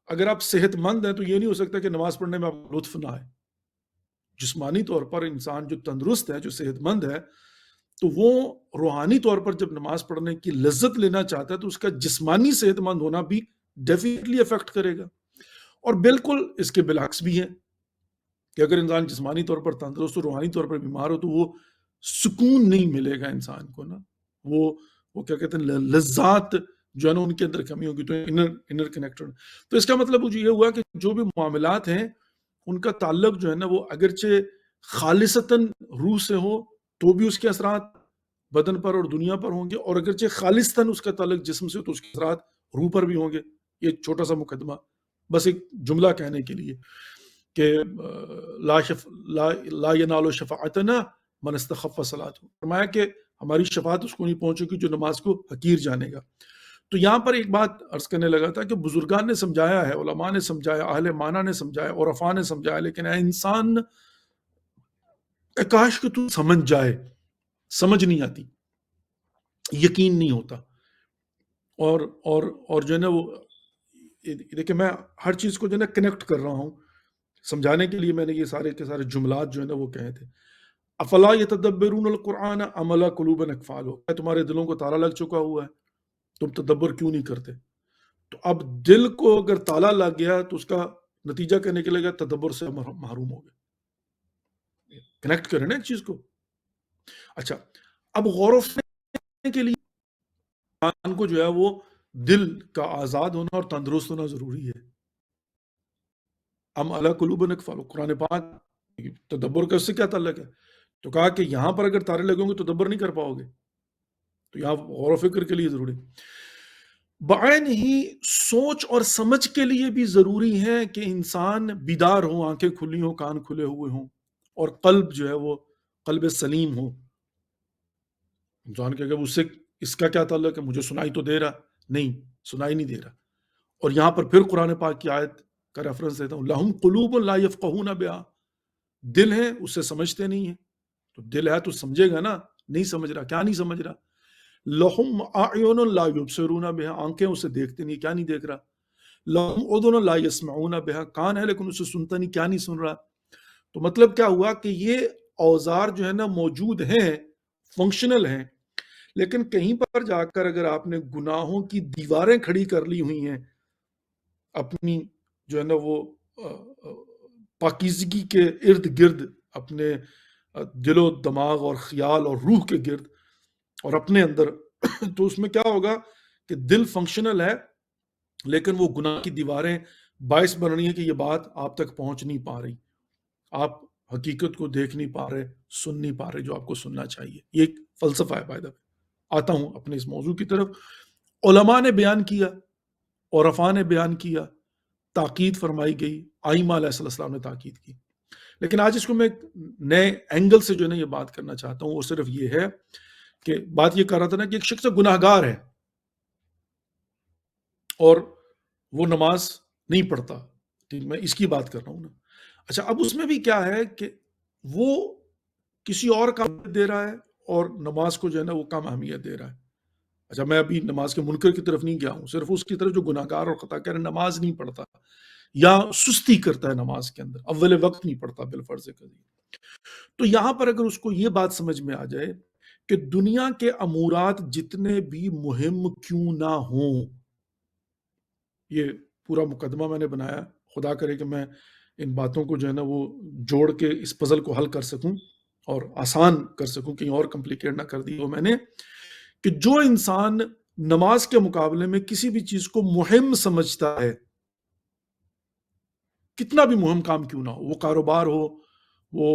اگر آپ صحت مند ہیں تو یہ نہیں ہو سکتا کہ نماز پڑھنے میں آپ لطف نہ آئے. جسمانی طور پر انسان جو تندرست ہے، جو صحت مند ہے، تو وہ روحانی طور پر جب نماز پڑھنے کی لذت لینا چاہتا ہے تو اس کا جسمانی صحت مند ہونا بھی ڈیفینیٹلی افیکٹ کرے گا. اور بالکل اس کے بالعکس بھی ہے کہ اگر انسان جسمانی طور پر تندرست ہو، روحانی طور پر بیمار ہو، تو وہ سکون نہیں ملے گا انسان کو نا. وہ کیا کہتے ہیں، لذات جو ہے نا ان کے اندر کمی ہوگی. تو انر کنیکٹڈ. تو اس کا مطلب یہ ہوا کہ جو بھی معاملات ہیں ان کا تعلق جو ہے نا وہ اگرچہ خالصتاً روح سے ہو تو بھی اس کے اثرات بدن پر اور دنیا پر ہوں گے، اور اگرچہ خالصتاً اس کا تعلق جسم سے ہو تو اس کے اثرات روح پر بھی ہوں گے. یہ چھوٹا سا مقدمہ، بس ایک جملہ کہنے کے لیے کہ لا ینال شفاعتنا من استخف صلاته. فرمایا کہ ہماری شفاعت اس کو نہیں پہنچے گی جو نماز کو حقیر جانے گا. تو یہاں پر ایک بات عرض کرنے لگا تھا کہ بزرگان نے سمجھایا ہے، علماء نے سمجھایا، اہل معنی نے سمجھایا، عرفاء نے سمجھایا، لیکن اے انسان کاش کہ تو سمجھ جائے. سمجھ نہیں آتی، یقین نہیں ہوتا. اور جو ہے نا وہ دیکھیں، میں ہر چیز کو جو ہے نا کنیکٹ کر رہا ہوں سمجھانے کے لیے. میں نے یہ سارے کے سارے جملات جو ہے نا وہ کہے تھے. افلا یتدبرون القرآن ام علی قلوب اقفالها. تمہارے دلوں کو تالا لگ چکا ہوا ہے، تم تدبر کیوں نہیں کرتے؟ تو اب دل کو اگر تالا لگ گیا تو اس کا نتیجہ کیا نکلے گا؟ تدبر سے محروم ہو گئے. کنیکٹ کریں نا ایک چیز کو. اچھا، اب غور و فکر کے لیے انسان کو جو ہے وہ دل کا آزاد ہونا اور تندرست ہونا ضروری ہے. ام علی قلوب اقفالها، قرآن پاک تدبر کا اس سے کیا تعلق ہے؟ تو کہا کہ یہاں پر اگر تارے لگیں گے تو تدبر نہیں کر پاؤ گے. تو یہاں غور و فکر کے لیے ضروری. بعین ہی سوچ اور سمجھ کے لیے بھی ضروری ہے کہ انسان بیدار ہو، آنکھیں کھلی ہوں، کان کھلے ہوئے ہوں، اور قلب جو ہے وہ قلب سلیم ہو. انسان کہ اس سے اس کا کیا تعلق ہے؟ مجھے سنائی تو دے رہا نہیں، سنائی نہیں دے رہا. اور یہاں پر پھر قرآن پاک کی آیت کا ریفرنس دیتا ہوں، لہم قلوب لا یفقہون بہا. دل ہے اس سے سمجھتے نہیں ہیں. تو دل ہے تو سمجھے گا نا. نہیں سمجھ رہا، کیا نہیں سمجھ رہا؟ لہم اعین لا یبصرون بہا. آنکھیں اسے دیکھتے نہیں، کیا نہیں دیکھ رہا؟ لہم اذن لا یسمعون بہا. کان ہے لیکن اسے سنتا نہیں، کیا نہیں سن رہا؟ تو مطلب کیا ہوا کہ یہ اوزار جو ہے نا موجود ہیں، فنکشنل ہیں، لیکن کہیں پر جا کر اگر آپ نے گناہوں کی دیواریں کھڑی کر لی ہوئی ہیں اپنی جو ہے نا وہ پاکیزگی کے ارد گرد، اپنے دل و دماغ اور خیال اور روح کے گرد اور اپنے اندر، تو اس میں کیا ہوگا کہ دل فنکشنل ہے لیکن وہ گناہ کی دیواریں باعث بن رہی ہیں کہ یہ بات آپ تک پہنچ نہیں پا رہی، آپ حقیقت کو دیکھ نہیں پا رہے، سن نہیں پا رہے جو آپ کو سننا چاہیے. یہ ایک فلسفہ ہے. بائی آتا ہوں اپنے اس موضوع کی طرف. علماء نے بیان کیا، عرفاء نے بیان کیا، تاکید فرمائی گئی، آئمہ علیہ السلام نے تاکید کی. لیکن آج اس کو میں ایک نئے اینگل سے جو ہے نا یہ بات کرنا چاہتا ہوں. وہ صرف یہ ہے کہ بات یہ کر رہا تھا نا کہ ایک شخص گناہ گار ہے اور وہ نماز نہیں پڑھتا. ٹھیک، میں اس کی بات کر رہا ہوں نا. اچھا، اب اس میں بھی کیا ہے کہ وہ کسی اور کا دے رہا ہے اور نماز کو جو ہے نا وہ کم اہمیت دے رہا ہے. اچھا، میں ابھی نماز کے منکر کی طرف نہیں گیا ہوں، صرف اس کی طرف جو گناہ گار اور خطا کار نماز نہیں پڑھتا یا سستی کرتا ہے نماز کے اندر، اول وقت نہیں پڑھتا بالفرض کبھی. تو یہاں پر اگر اس کو یہ بات سمجھ میں آ جائے کہ دنیا کے امورات جتنے بھی مہم کیوں نہ ہوں، یہ پورا مقدمہ میں نے بنایا، خدا کرے کہ میں ان باتوں کو جو ہے نا وہ جوڑ کے اس پزل کو حل کر سکوں اور آسان کر سکوں، کہیں اور کمپلیکیٹ نہ کر دی ہو میں نے، کہ جو انسان نماز کے مقابلے میں کسی بھی چیز کو مہم سمجھتا ہے، کتنا بھی مہم کام کیوں نہ ہو، وہ کاروبار ہو، وہ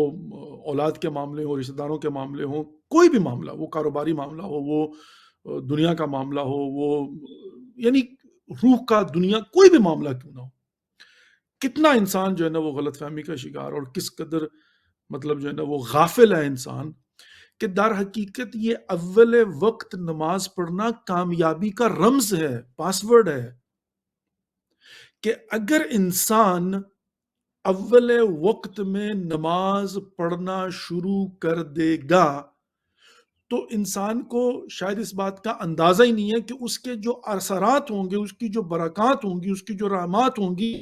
اولاد کے معاملے ہو، رشتہ داروں کے معاملے ہوں، کوئی بھی معاملہ، وہ کاروباری معاملہ ہو، وہ دنیا کا معاملہ ہو، وہ یعنی روح کا دنیا، کوئی بھی معاملہ کیوں نہ ہو، کتنا انسان جو ہے نا وہ غلط فہمی کا شکار اور کس قدر مطلب جو ہے نا وہ غافل ہے انسان کہ در حقیقت یہ اول وقت نماز پڑھنا کامیابی کا رمز ہے، پاسورڈ ہے. کہ اگر انسان اول وقت میں نماز پڑھنا شروع کر دے گا تو انسان کو شاید اس بات کا اندازہ ہی نہیں ہے کہ اس کے جو اثرات ہوں گے، اس کی جو برکات ہوں گی، اس کی جو رحمات ہوں گی،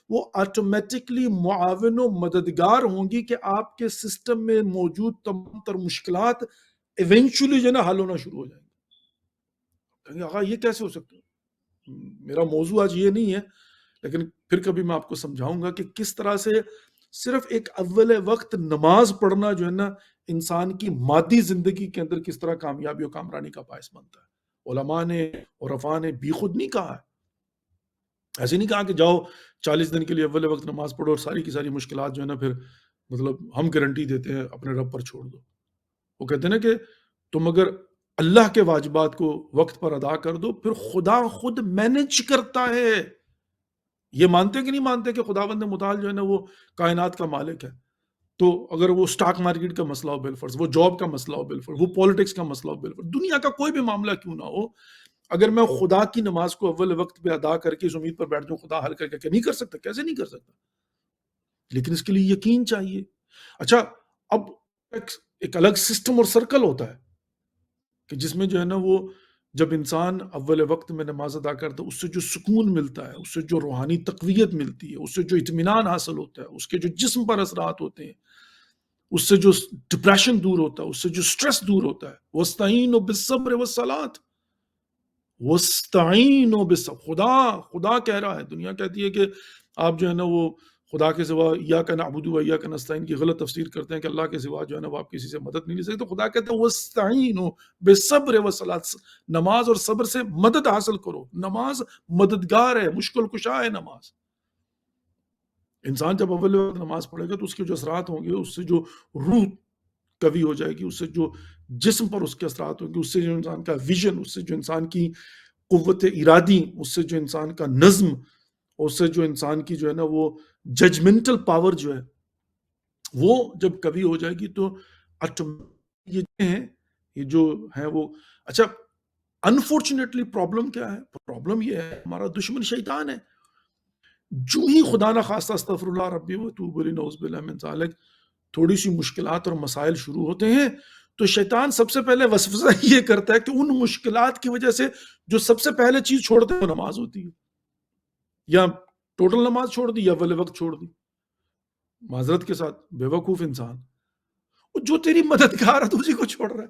وہ آٹومیٹکلی معاون و مددگار ہوں گی کہ آپ کے سسٹم میں موجود تمام تر مشکلات ایونچولی جو ہے نا حل ہونا شروع ہو جائیں گے. آقا یہ کیسے ہو سکتا ہے؟ میرا موضوع آج یہ نہیں ہے، لیکن پھر کبھی میں آپ کو سمجھاؤں گا کہ کس طرح سے صرف ایک اول وقت نماز پڑھنا جو ہے نا انسان کی مادی زندگی کے اندر کس طرح کامیابی و کامرانی کا باعث بنتا ہے. علماء نے اور عرفاء نے بھی خود نہیں کہا ہے، ایسے نہیں کہا کہ جاؤ 40 دن کے لیے اول وقت نماز پڑھو اور ساری کی ساری مشکلات جو ہے نا پھر مطلب ہم گارنٹی دیتے ہیں اپنے رب پر چھوڑ دو. وہ کہتے ہیں نا کہ تم اگر اللہ کے واجبات کو وقت پر ادا کر دو پھر خدا خود مینج کرتا ہے. یہ مانتے کہ نہیں مانتے کہ خداوند متعال جو ہے نا وہ کائنات کا مالک ہے؟ تو اگر وہ سٹاک مارکیٹ کا مسئلہ ہو بالفرض، وہ جاب کا مسئلہ ہو بالفرض، وہ پالیٹکس کا مسئلہ ہو بالفرض، دنیا کا کوئی بھی معاملہ کیوں نہ ہو، اگر میں خدا کی نماز کو اول وقت پہ ادا کر کے اس امید پر بیٹھ جاؤں خدا حل کر کے نہیں کر سکتا، کیسے نہیں کر سکتا؟ لیکن اس کے لیے یقین چاہیے. اچھا، اب ایک الگ سسٹم اور سرکل ہوتا ہے کہ جس میں جو ہے نا وہ جب انسان اول وقت میں نماز ادا کرتا ہے اس سے جو سکون ملتا ہے، اس سے جو روحانی تقویت ملتی ہے، اس سے جو اطمینان حاصل ہوتا ہے، اس کے جو جسم پر اثرات ہوتے ہیں، اس سے جو ڈپریشن دور ہوتا ہے، اس سے جو سٹریس دور ہوتا ہے. وَاسْتَعِينُوا بِالصَّبْرِ وَالصَّلَاةِ، وَاسْتَعِينُوا بِالصَّبْرِ. خدا کہہ رہا ہے، دنیا کہتی ہے کہ آپ جو ہے نا وہ خدا کے سوا ایاک نعبد و ایاک نستعین کی غلط تفسیر کرتے ہیں کہ اللہ کے سوا جو ہے نا وہ آپ کسی سے مدد نہیں لے سکتے. تو خدا کہتا ہے وَاسْتَعِينُوا بِالصَّبْرِ وَالصَّلَاةِ، نماز اور صبر سے مدد حاصل کرو. نماز مددگار ہے، مشکل کشا ہے نماز. انسان جب اول وقت نماز پڑھے گا تو اس کے جو اثرات ہوں گے، اس سے جو روح قوی ہو جائے گی، اس سے جو جسم پر اس کے اثرات ہوں گے، اس سے جو انسان کا ویژن، اس سے جو انسان کی قوت ارادی، اس سے جو انسان کا نظم، اس سے جو انسان کی جو ہے نا وہ ججمنٹل پاور جو ہے وہ جب قوی ہو جائے گی تو یہ جو ہے وہ. اچھا، انفارچونیٹلی پرابلم کیا ہے؟ پرابلم یہ ہے ہمارا دشمن شیطان ہے. جو ہی خدا نہ خواستہ استغفر اللہ ربی وتوب الیہ نعوذ باللہ من ذالک تھوڑی سی مشکلات اور مسائل شروع ہوتے ہیں تو شیطان سب سے پہلے وسوسہ یہ کرتا ہے کہ ان مشکلات کی وجہ سے جو سب سے پہلے چیز چھوڑتے ہیں وہ نماز ہوتی ہے، یا ٹوٹل نماز چھوڑ دی یا اول وقت چھوڑ دی. معذرت کے ساتھ بے وقوف انسان. جو تیری مددگار ہے تو اسی کو چھوڑ رہا ہے.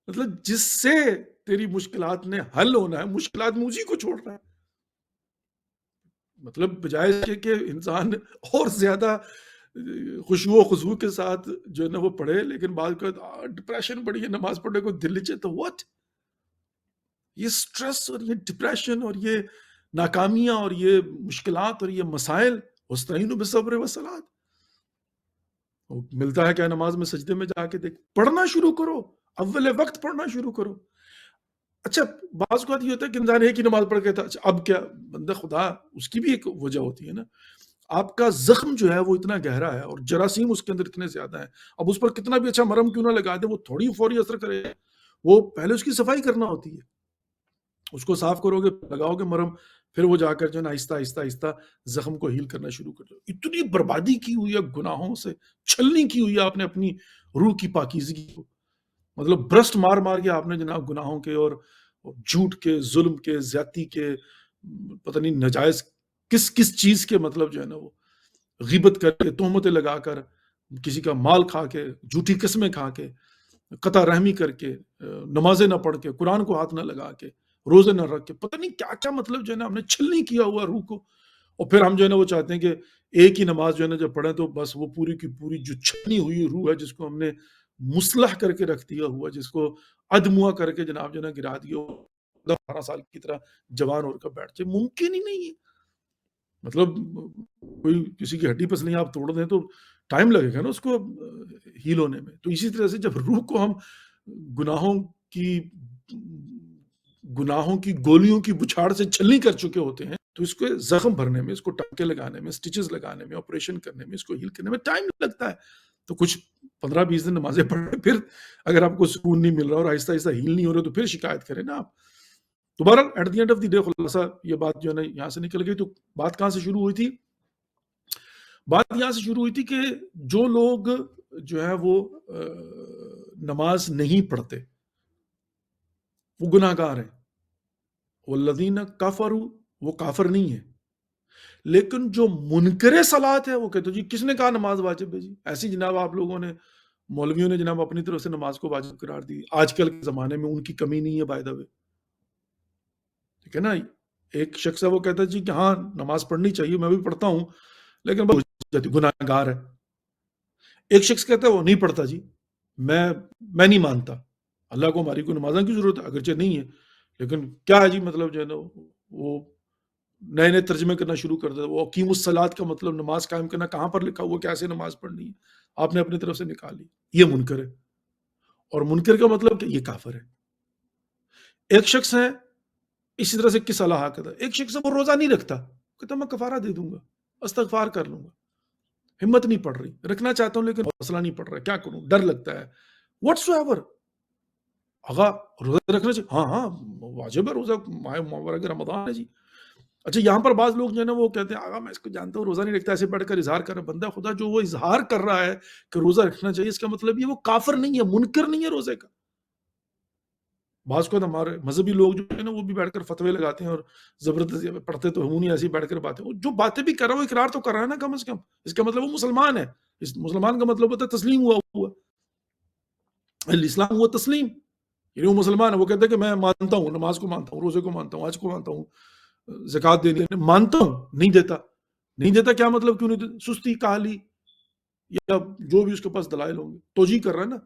مطلب جس سے تیری مشکلات نے حل ہونا ہے، مشکلات میں اسی کو چھوڑ رہا ہے. مطلب بجائے اس کے کہ انسان اور زیادہ خشوع و خضوع کے ساتھ جو ہے نا وہ پڑھے، لیکن بعض کا ڈپریشن بڑی ہے، نماز پڑھنے کو دل نہیں چاہتا. واٹ؟ یہ سٹریس اور یہ ڈپریشن اور یہ ناکامیاں اور یہ مشکلات اور یہ مسائل، وَاسْتَعِینُوا بِالصَّبْرِ وَالصَّلَاةِ، ملتا ہے کیا نماز میں؟ سجدے میں جا کے دیکھ، پڑھنا شروع کرو، اول وقت پڑھنا شروع کرو. اچھا، بعض اوقات یہ ہوتا ہے کہ انسان ایک ہی نماز پڑھ کے تھا، اچھا اب کیا؟ بندہ خدا، اس کی بھی ایک وجہ ہوتی ہے نا. آپ کا زخم جو ہے وہ اتنا گہرا ہے اور جراثیم اس کے اندر اتنے زیادہ ہیں، اب اس پر کتنا بھی اچھا مرہم کیوں نہ لگا دے، وہ تھوڑی فوری اثر کرے. وہ پہلے اس کی صفائی کرنا ہوتی ہے، اس کو صاف کرو گے، لگاؤ گے مرہم، پھر وہ جا کر جو ہے نا آہستہ آہستہ آہستہ زخم کو ہیل کرنا شروع کر دو. اتنی بربادی کی ہوئی ہے گناہوں سے، چھلنی کی ہوئی ہے آپ نے اپنی روح کی پاکیزگی کو. مطلب برسٹ مار مار کے آپ نے جناب گناہوں کے اور جھوٹ کے، ظلم کے، زیادتی کے، پتہ نہیں نجائز کس کس چیز کے، مطلب جو ہے نا وہ غیبت کر کے، تہمتیں لگا کر، کسی کا مال کھا کے، جھوٹی قسمیں کھا کے، قطع رحمی کر کے، نمازیں نہ پڑھ کے، قرآن کو ہاتھ نہ لگا کے، روزے نہ رکھ کے، پتہ نہیں کیا کیا، مطلب جو ہے نا ہم نے چھلنی کیا ہوا روح کو. اور پھر ہم جو ہے نا وہ چاہتے ہیں کہ ایک ہی نماز جو ہے نا جب پڑھیں تو بس وہ پوری کی پوری جو چھلنی ہوئی روح ہے، جس کو ہم نے مصلح کر کے رکھ دیا ہوا، جس کو ادموا کر کے جناب جو ہے نا گرا دیا ہوا، 18 سال کی طرح جوان ہو کر بیٹھ جائے، ممکن ہی نہیں ہے. مطلب کوئی کسی کی ہڈی پسلیاں آپ توڑ دیں تو ٹائم لگے گا نا اس کو ہیل ہونے میں. تو اسی طرح سے جب روح کو ہم گناہوں کی گناہوں کی گولیوں کی بچھاڑ سے چھلنی کر چکے ہوتے ہیں، تو اس کو زخم بھرنے میں، اس کو ٹانکے لگانے میں، سٹیچز لگانے میں، آپریشن کرنے میں، اس کو ہیل کرنے میں ٹائم لگتا ہے. تو کچھ 15-20 دن نمازیں پڑھیں، پھر اگر آپ کو سکون نہیں مل رہا اور آہستہ آہستہ ہیل نہیں ہو رہا تو پھر شکایت کریں نا آپ. دوبارہ at the end of the day خلاصہ یہ بات جو ہے نا یہاں سے نکل گئی. تو بات کہاں سے شروع ہوئی تھی؟ بات یہاں سے شروع ہوئی تھی کہ جو لوگ جو ہے وہ نماز نہیں پڑھتے وہ گناہ گار ہیں. والذین کفروا، وہ کافر نہیں ہے، لیکن جو منکر صلاۃ ہے وہ کہتے جی کس نے کہا نماز واجب ہے جی؟ ایسی جناب آپ لوگوں نے، مولویوں نے جناب اپنی طرف سے نماز کو واجب قرار دی. آج کل کے زمانے میں ان کی کمی نہیں ہے، بائی دا وے، ٹھیک ہے نا. ایک شخص ہے وہ کہتا ہے جی کہ ہاں نماز پڑھنی چاہیے، میں بھی پڑھتا ہوں، لیکن گناہ گار ہے. ایک شخص کہتا ہے وہ نہیں پڑھتا جی، میں نہیں مانتا اللہ کو ہماری کو نمازوں کی ضرورت ہے، اگرچہ نہیں ہے، لیکن کیا ہے جی، مطلب جو ہے نا وہ نئے نئے ترجمے کرنا شروع کر دیتا. وہ اقیم الصلاۃ کا مطلب نماز قائم کرنا کہاں پر لکھا ہوا، کیسے نماز پڑھنی ہے، آپ نے اپنی طرف سے نکال لی. یہ منکر ہے، اور منکر کا مطلب کہ یہ کافر ہے. ایک شخص ہے اسی طرح سے کس اللہ کرتا ہے، ایک شخص ہے وہ روزہ نہیں رکھتا، کہتا میں کفارہ دے دوں گا، استغفار کر لوں گا، ہمت نہیں پڑ رہی، رکھنا چاہتا ہوں لیکن حوصلہ نہیں پڑ رہا، کیا کروں، ڈر لگتا ہے. واٹس ایور، آغا روزہ رکھنا چاہیے، ہاں ہاں واجب ہے روزہ، ماہ مبارک رمضان ہے جی. اچھا یہاں پر بعض لوگ جو ہے نا وہ کہتے ہیں آغا میں اس کو جانتا ہوں روزہ نہیں رکھتا، ایسے بیٹھ کر اظہار کر رہا ہے. بندہ خدا جو وہ اظہار کر رہا ہے کہ روزہ رکھنا چاہیے، اس کا مطلب یہ وہ کافر نہیں ہے، منکر نہیں ہے روزے کا. بعض کو ہمارے مذہبی لوگ جو ہے نا وہ بھی بیٹھ کر فتوے لگاتے ہیں اور زبردستی پڑھتے تو ہم نہیں، ایسی بیٹھ کر باتیں، جو باتیں بھی کر رہا ہے وہ اقرار تو کر رہا ہے نا کم از کم. اس کا مطلب وہ مسلمان ہے. اس مسلمان کا مطلب ہوتا ہے تسلیم ہوا الاسلام ہوا تسلیم. یعنی وہ مسلمان ہے، وہ کہتا ہے کہ میں مانتا ہوں، نماز کو مانتا ہوں، روزے کو مانتا ہوں، حج کو مانتا ہوں، زکوٰۃ دینی مانتا ہوں، نہیں دیتا. نہیں دیتا کیا مطلب، کیوں نہیں دیتا؟ سستی، کاہلی، یا جو بھی اس کے پاس دلائل ہوں گے، توجیہ کر رہا ہے نا.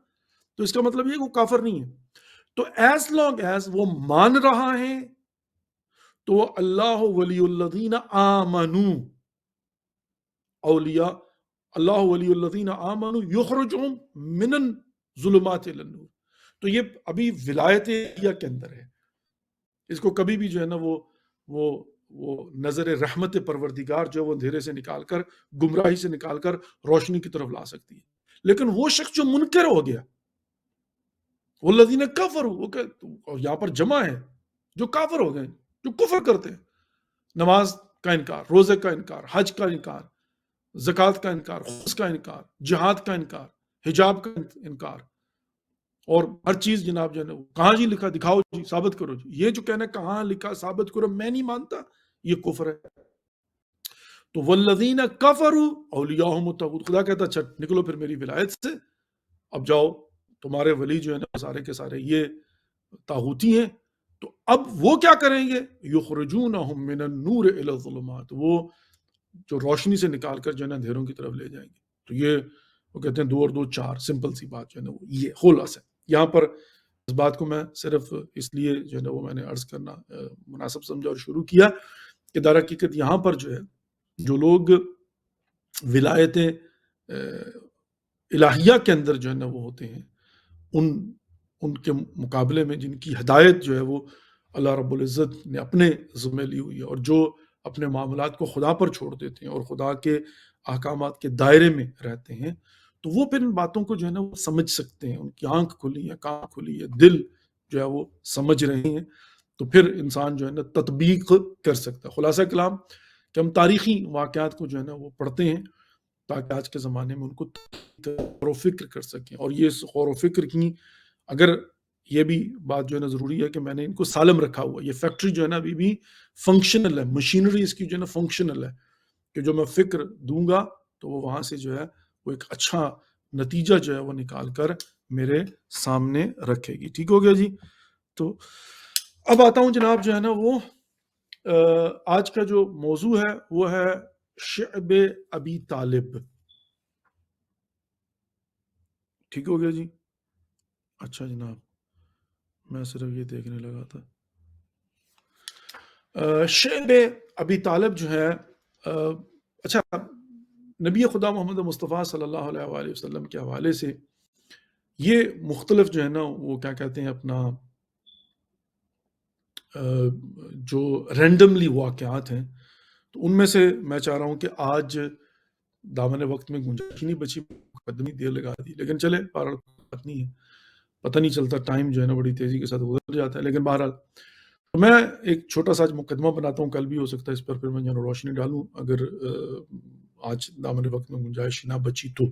تو اس کا مطلب یہ کہ وہ کافر نہیں ہے. تو ایز لانگ ایز وہ مان رہا ہے تو وہ اللہ ولی الذین آمنوا، اولیاء اللہ ولی الذین آمنوا یخرجہم من الظلمات الی النور. تو یہ ابھی ولایت الہیہ کے اندر ہے. اس کو کبھی بھی جو ہے نا وہ نظر رحمت پروردگار جو وہ اندھیرے سے نکال کر، گمراہی سے نکال کر روشنی کی طرف لا سکتی ہے. لیکن وہ شخص جو منکر ہو گیا، والذین کفروا، وہ یہاں پر جمع ہے، جو کافر ہو گئے، جو کفر کرتے ہیں، نماز کا انکار، روزے کا انکار، حج کا انکار، زکوٰۃ کا انکار، خمس کا انکار، جہاد کا انکار، حجاب کا انکار، اور ہر چیز جناب جو ہے نا کہاں جی لکھا، دکھاؤ جی، ثابت کرو جی. یہ جو کہنا کہاں لکھا ثابت کرو میں نہیں مانتا، یہ کفر ہے. تو والذین کفروا اولیاءہم الطاغوت، خدا کہتا اچھا نکلو پھر میری ولایت سے، اب جاؤ تمہارے ولی جو ہے نا سارے کے سارے یہ طاغوتی ہیں. تو اب وہ کیا کریں گے؟ یخرجونہم من النور الی الظلمات، وہ جو روشنی سے نکال کر جو ہے نا اندھیروں کی طرف لے جائیں گے. تو یہ وہ کہتے ہیں 2 اور 2 4، سمپل سی بات جو ہے نا وہ یہ خلاصہ ہے. یہاں پر اس بات کو میں صرف اس لیے جو ہے نا وہ میں نے عرض کرنا مناسب سمجھا اور شروع کیا کہ در حقیقت یہاں پر جو ہے جو لوگ ولایت الہیہ کے اندر جو ہے نا وہ ہوتے ہیں، ان کے مقابلے میں جن کی ہدایت جو ہے وہ اللہ رب العزت نے اپنے ذمہ لی ہوئی ہے، اور جو اپنے معاملات کو خدا پر چھوڑ دیتے ہیں اور خدا کے احکامات کے دائرے میں رہتے ہیں، تو وہ پھر ان باتوں کو جو ہے نا وہ سمجھ سکتے ہیں. ان کی آنکھ کھلی ہے، کان کھلی ہے، دل جو ہے وہ سمجھ رہے ہیں، تو پھر انسان جو ہے نا تطبیق کر سکتا ہے. خلاصہ کلام کہ ہم تاریخی واقعات کو جو ہے نا وہ پڑھتے ہیں تاکہ آج کے زمانے میں ان کو غور و فکر کر سکیں. اور یہ غور و فکر کی اگر یہ بھی بات جو ہے نا ضروری ہے کہ میں نے ان کو سالم رکھا ہوا، یہ فیکٹری جو ہے نا ابھی بھی فنکشنل ہے، مشینری اس کی جو ہے نا فنکشنل ہے، کہ جو میں فکر دوں گا تو وہ وہاں سے جو ہے وہ ایک اچھا نتیجہ جو ہے وہ نکال کر میرے سامنے رکھے گی. ٹھیک ہو گیا جی؟ تو اب آتا ہوں جناب جو ہے نا وہ آج کا جو موضوع ہے وہ ہے شعب ابی طالب. ٹھیک ہو گیا جی؟ اچھا جناب، میں صرف یہ دیکھنے لگا تھا. شعب ابی طالب جو ہے اچھا نبی خدا محمد مصطفیٰ صلی اللہ علیہ وآلہ وسلم کے حوالے سے یہ مختلف جو ہے نا وہ کیا کہتے ہیں اپنا جو رینڈملی واقعات ہیں، تو ان میں سے میں چاہ رہا ہوں کہ آج دامن وقت میں گنجائش نہیں بچی، مقدمی دیر لگا دی، لیکن چلے بہرحال بات نہیں ہے، پتہ نہیں چلتا، ٹائم جو ہے نا بڑی تیزی کے ساتھ گزر جاتا ہے. لیکن بہرحال میں ایک چھوٹا سا مقدمہ بناتا ہوں، کل بھی ہو سکتا ہے اس پر پھر میں جو ہے روشنی ڈالوں اگر آج دامن وقت میں گنجائش نہ بچی تو.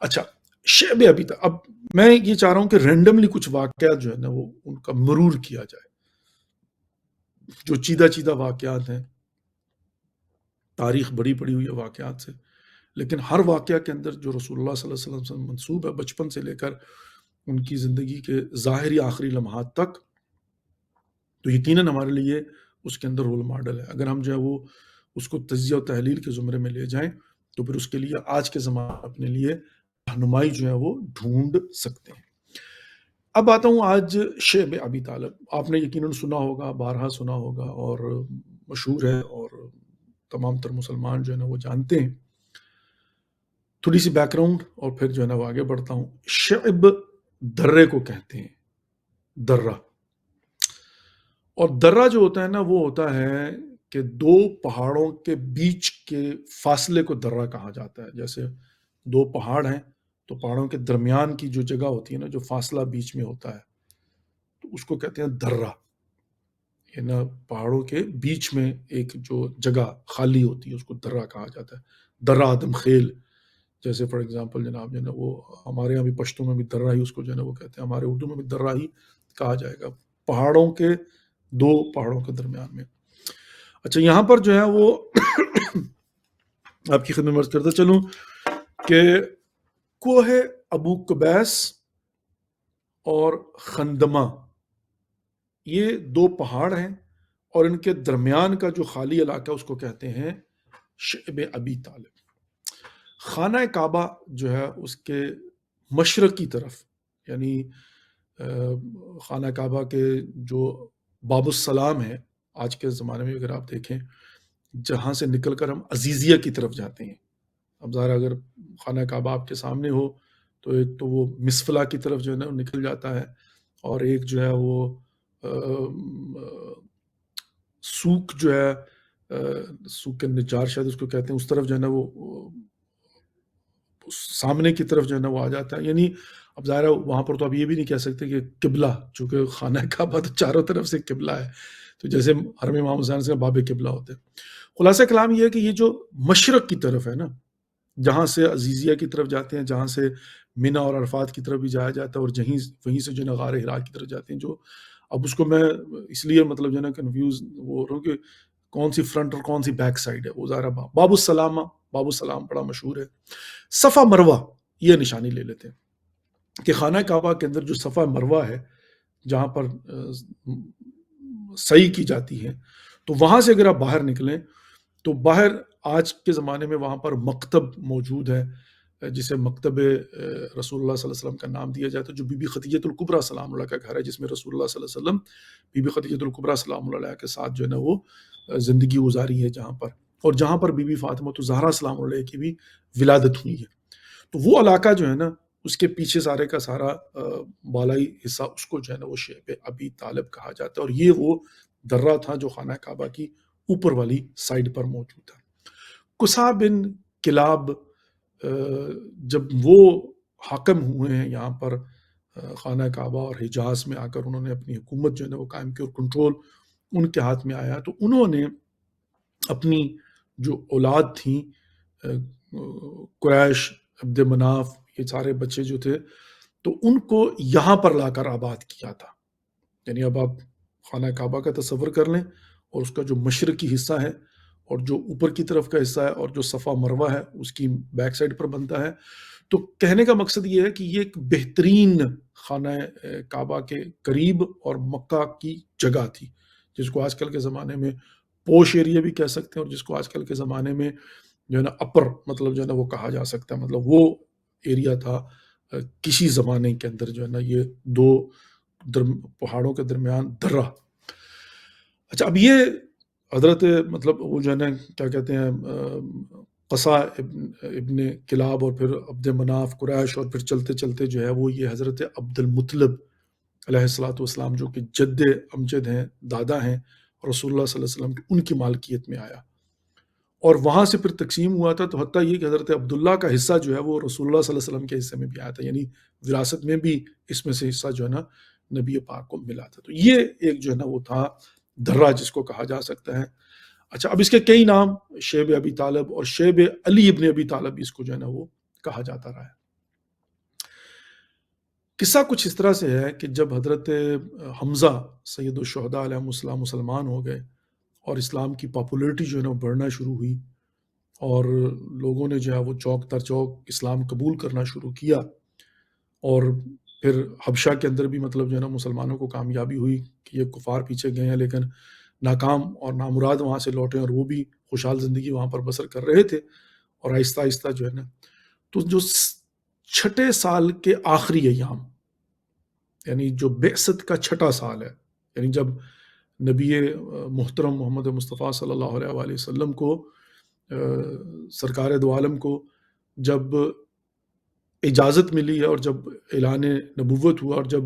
اچھا شعب ابی طالب، اب میں یہ چاہ رہا ہوں کہ رینڈملی کچھ واقعات جو ہے نا وہ ان کا مرور کیا جائے، جو چیدہ واقعات ہیں. تاریخ بڑی پڑی ہوئی ہے واقعات سے، لیکن ہر واقعہ کے اندر جو رسول اللہ صلی اللہ علیہ وسلم سے منسوب ہے، بچپن سے لے کر ان کی زندگی کے ظاہری آخری لمحات تک، تو یقیناً ہمارے لیے اس کے اندر رول ماڈل ہے. اگر ہم جو ہے وہ اس کو تجزیہ و تحلیل کے زمرے میں لے جائیں تو پھر اس کے لیے آج کے زمانے اپنے لیے رہنمائی جو ہے وہ ڈھونڈ سکتے ہیں. اب آتا ہوں آج شعب ابی طالب. آپ نے یقیناً سنا ہوگا، بارہا سنا ہوگا، اور مشہور ہے اور تمام تر مسلمان جو ہے نا وہ جانتے ہیں. تھوڑی سی بیک گراؤنڈ اور پھر جو ہے نا وہ آگے بڑھتا ہوں. شعب درے کو کہتے ہیں، درہ. اور درہ جو ہوتا ہے نا وہ ہوتا ہے کہ 2 پہاڑوں کے بیچ کے فاصلے کو درہ کہا جاتا ہے. جیسے 2 پہاڑ ہیں تو پہاڑوں کے درمیان کی جو جگہ ہوتی ہے نا، جو فاصلہ بیچ میں ہوتا ہے، تو اس کو کہتے ہیں درہ. یہ نا پہاڑوں کے بیچ میں ایک جو جگہ خالی ہوتی ہے اس کو درہ کہا جاتا ہے. درہ آدم خیل، جیسے فار ایگزامپل جناب جو ہے نا وہ ہمارے یہاں بھی پشتوں میں بھی درہ ہی اس کو جو ہے نا وہ کہتے ہیں، ہمارے اردو میں بھی درہ ہی کہا جائے گا، پہاڑوں کے 2 پہاڑوں کے درمیان میں. اچھا یہاں پر جو ہے وہ آپ کی خدمت میں عرض کرتا چلوں کہ کوہ ابو قبیس اور خندمہ یہ 2 پہاڑ ہیں، اور ان کے درمیان کا جو خالی علاقہ اس کو کہتے ہیں شعب ابی طالب. خانہ کعبہ جو ہے اس کے مشرق کی طرف، یعنی خانہ کعبہ کے جو باب السلام ہے آج کے زمانے میں اگر آپ دیکھیں، جہاں سے نکل کر ہم عزیزیہ کی طرف جاتے ہیں. اب ظاہر اگر خانہ کعبہ آپ کے سامنے ہو تو ایک تو وہ مسفلا کی طرف جو ہے نا وہ نکل جاتا ہے، اور ایک جو ہے وہ سوق جو ہے سوق النجار شاید اس کو کہتے ہیں، اس طرف جو ہے نا وہ سامنے کی طرف جو ہے نا وہ آ جاتا ہے. یعنی اب ظاہر ہے وہاں پر تو آپ یہ بھی نہیں کہہ سکتے کہ قبلہ، چونکہ خانہ کعبہ تو چاروں طرف سے قبلہ ہے، تو جیسے حرم امام حسین سے باب قبلہ ہوتے ہیں. خلاصہ کلام یہ ہے کہ یہ جو مشرق کی طرف ہے نا، جہاں سے عزیزیہ کی طرف جاتے ہیں، جہاں سے مینا اور عرفات کی طرف بھی جایا جاتا ہے، اور وہیں سے جو ہے نا غار ہرا کی طرف جاتے ہیں. جو اب اس کو میں اس لیے مطلب جو ہے نا کنفیوز ہو رہا ہوں کہ کون سی فرنٹ اور کون سی بیک سائڈ ہے، وہ ظاہر باب السلام، باب السلام بڑا مشہور ہے. صفا مروہ یہ نشانی لے لیتے ہیں کہ خانہ کعبہ کے اندر جو صفا مروہ ہے جہاں پر سعی کی جاتی ہے، تو وہاں سے اگر آپ باہر نکلیں تو باہر آج کے زمانے میں وہاں پر مکتب موجود ہے جسے مکتب رسول اللہ صلی اللہ علیہ وسلم کا نام دیا جاتا ہے، جو بی بی خدیجۃ الکبریٰ سلام اللہ کا گھر ہے، جس میں رسول اللہ صلی اللہ علیہ وسلم بی بی خدیجۃ الکبریٰ سلام اللہ کے ساتھ جو ہے نا وہ زندگی گزاری ہے جہاں پر، اور جہاں پر بی بی فاطمہ الزہرا سلام اللہ کی بھی ولادت ہوئی ہے. تو وہ علاقہ جو ہے نا اس کے پیچھے سارے کا سارا بالائی حصہ اس کو جو ہے نا وہ شیب ابی طالب کہا جاتا ہے، اور یہ وہ درہ تھا جو خانہ کعبہ کی اوپر والی سائڈ پر موجود تھا. قصا بن کلاب جب وہ حاکم ہوئے ہیں یہاں پر خانہ کعبہ اور حجاز میں آ کر انہوں نے اپنی حکومت جو ہے نا وہ قائم کی اور کنٹرول ان کے ہاتھ میں آیا، تو انہوں نے اپنی جو اولاد تھیں قریش، عبد مناف، یہ سارے بچے جو تھے تو ان کو یہاں پر لا کر آباد کیا تھا. یعنی اب آپ خانہ کعبہ کا تصور کر لیں اور اس کا جو مشرقی حصہ ہے اور جو اوپر کی طرف کا حصہ ہے اور جو صفا مروہ ہے اس کی بیک سائڈ پر بنتا ہے. تو کہنے کا مقصد یہ ہے کہ یہ ایک بہترین خانہ کعبہ کے قریب اور مکہ کی جگہ تھی، جس کو آج کل کے زمانے میں پوش ایریا بھی کہہ سکتے ہیں، اور جس کو آج کل کے زمانے میں جو ہے نا اپر مطلب جو ہے نا وہ کہا جا سکتا ہے، مطلب وہ ایریا تھا کسی زمانے کے اندر جو ہے نا یہ دو پہاڑوں کے درمیان درہ. اچھا، اب یہ حضرت مطلب وہ جو ہے نا کیا کہتے ہیں قصا ابن کلاب اور پھر عبد مناف قریش اور پھر چلتے چلتے جو ہے وہ یہ حضرت عبد المطلب علیہ الصلوۃ والسلام جو کہ جد امجد ہیں، دادا ہیں رسول اللہ صلی اللہ علیہ وسلم کی، ان کی مالکیت میں آیا اور وہاں سے پھر تقسیم ہوا تھا. تو حتیٰ یہ کہ حضرت عبداللہ کا حصہ جو ہے وہ رسول اللہ صلی اللہ علیہ وسلم کے حصے میں بھی آیا تھا، یعنی وراثت میں بھی اس میں سے حصہ جو ہے نا نبی پاک کو ملا تھا. تو یہ ایک جو ہے نا وہ تھا درہ جس کو کہا جا سکتا ہے. اچھا، اب اس کے کئی نام، شیب ابی طالب اور شیب علی ابن ابی طالب اس کو جو ہے نا وہ کہا جاتا رہا ہے. قصہ کچھ اس طرح سے ہے کہ جب حضرت حمزہ سید الشہداء علیہ السلام مسلمان ہو گئے اور اسلام کی پاپولیرٹی جو ہے نا بڑھنا شروع ہوئی اور لوگوں نے جو ہے وہ چوک در چوک اسلام قبول کرنا شروع کیا، اور پھر حبشہ کے اندر بھی مطلب جو ہے نا مسلمانوں کو کامیابی ہوئی کہ یہ کفار پیچھے گئے ہیں لیکن ناکام اور نامراد وہاں سے لوٹے، اور وہ بھی خوشحال زندگی وہاں پر بسر کر رہے تھے. اور آہستہ آہستہ جو ہے نا تو جو 6 سال کے آخری ایام، یعنی جو بعثت کا 6 سال ہے، یعنی جب نبی محترم محمد مصطفیٰ صلی اللہ علیہ وآلہ وسلم کو سرکار دو عالم کو جب اجازت ملی ہے اور جب اعلان نبوت ہوا اور جب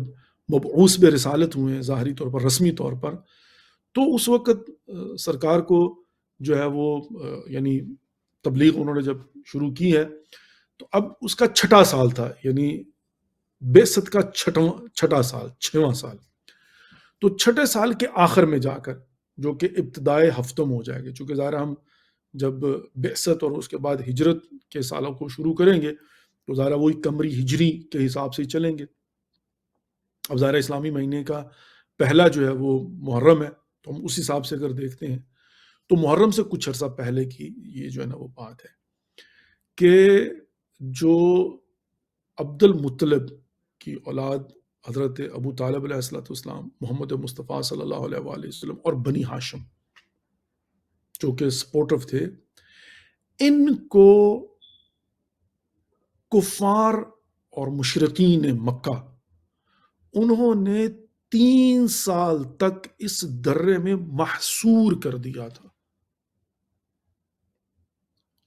مبعوث بے رسالت ہوئے ہیں ظاہری طور پر، رسمی طور پر، تو اس وقت سرکار کو جو ہے وہ یعنی تبلیغ انہوں نے جب شروع کی ہے تو اب اس کا 6 سال تھا، یعنی بعثت کا 6واں سال، 6واں سال. تو 6 سال کے آخر میں جا کر جو کہ ابتدائے ہفتم ہو جائے گا، چونکہ ظاہر ہم جب بعثت اور اس کے بعد ہجرت کے سالوں کو شروع کریں گے تو ظاہر وہی قمری ہجری کے حساب سے ہی چلیں گے. اب ظاہر اسلامی مہینے کا پہلا جو ہے وہ محرم ہے، تو ہم اس حساب سے اگر دیکھتے ہیں تو محرم سے کچھ عرصہ پہلے کی یہ جو ہے نا وہ بات ہے کہ جو عبد المطلب کی اولاد حضرت ابو طالب علیہ السلام، محمد مصطفیٰ صلی اللہ علیہ وآلہ وسلم اور بنی ہاشم جو کہ سپورٹو تھے، ان کو کفار اور مشرقین مکہ انہوں نے 3 سال تک اس درے میں محصور کر دیا تھا،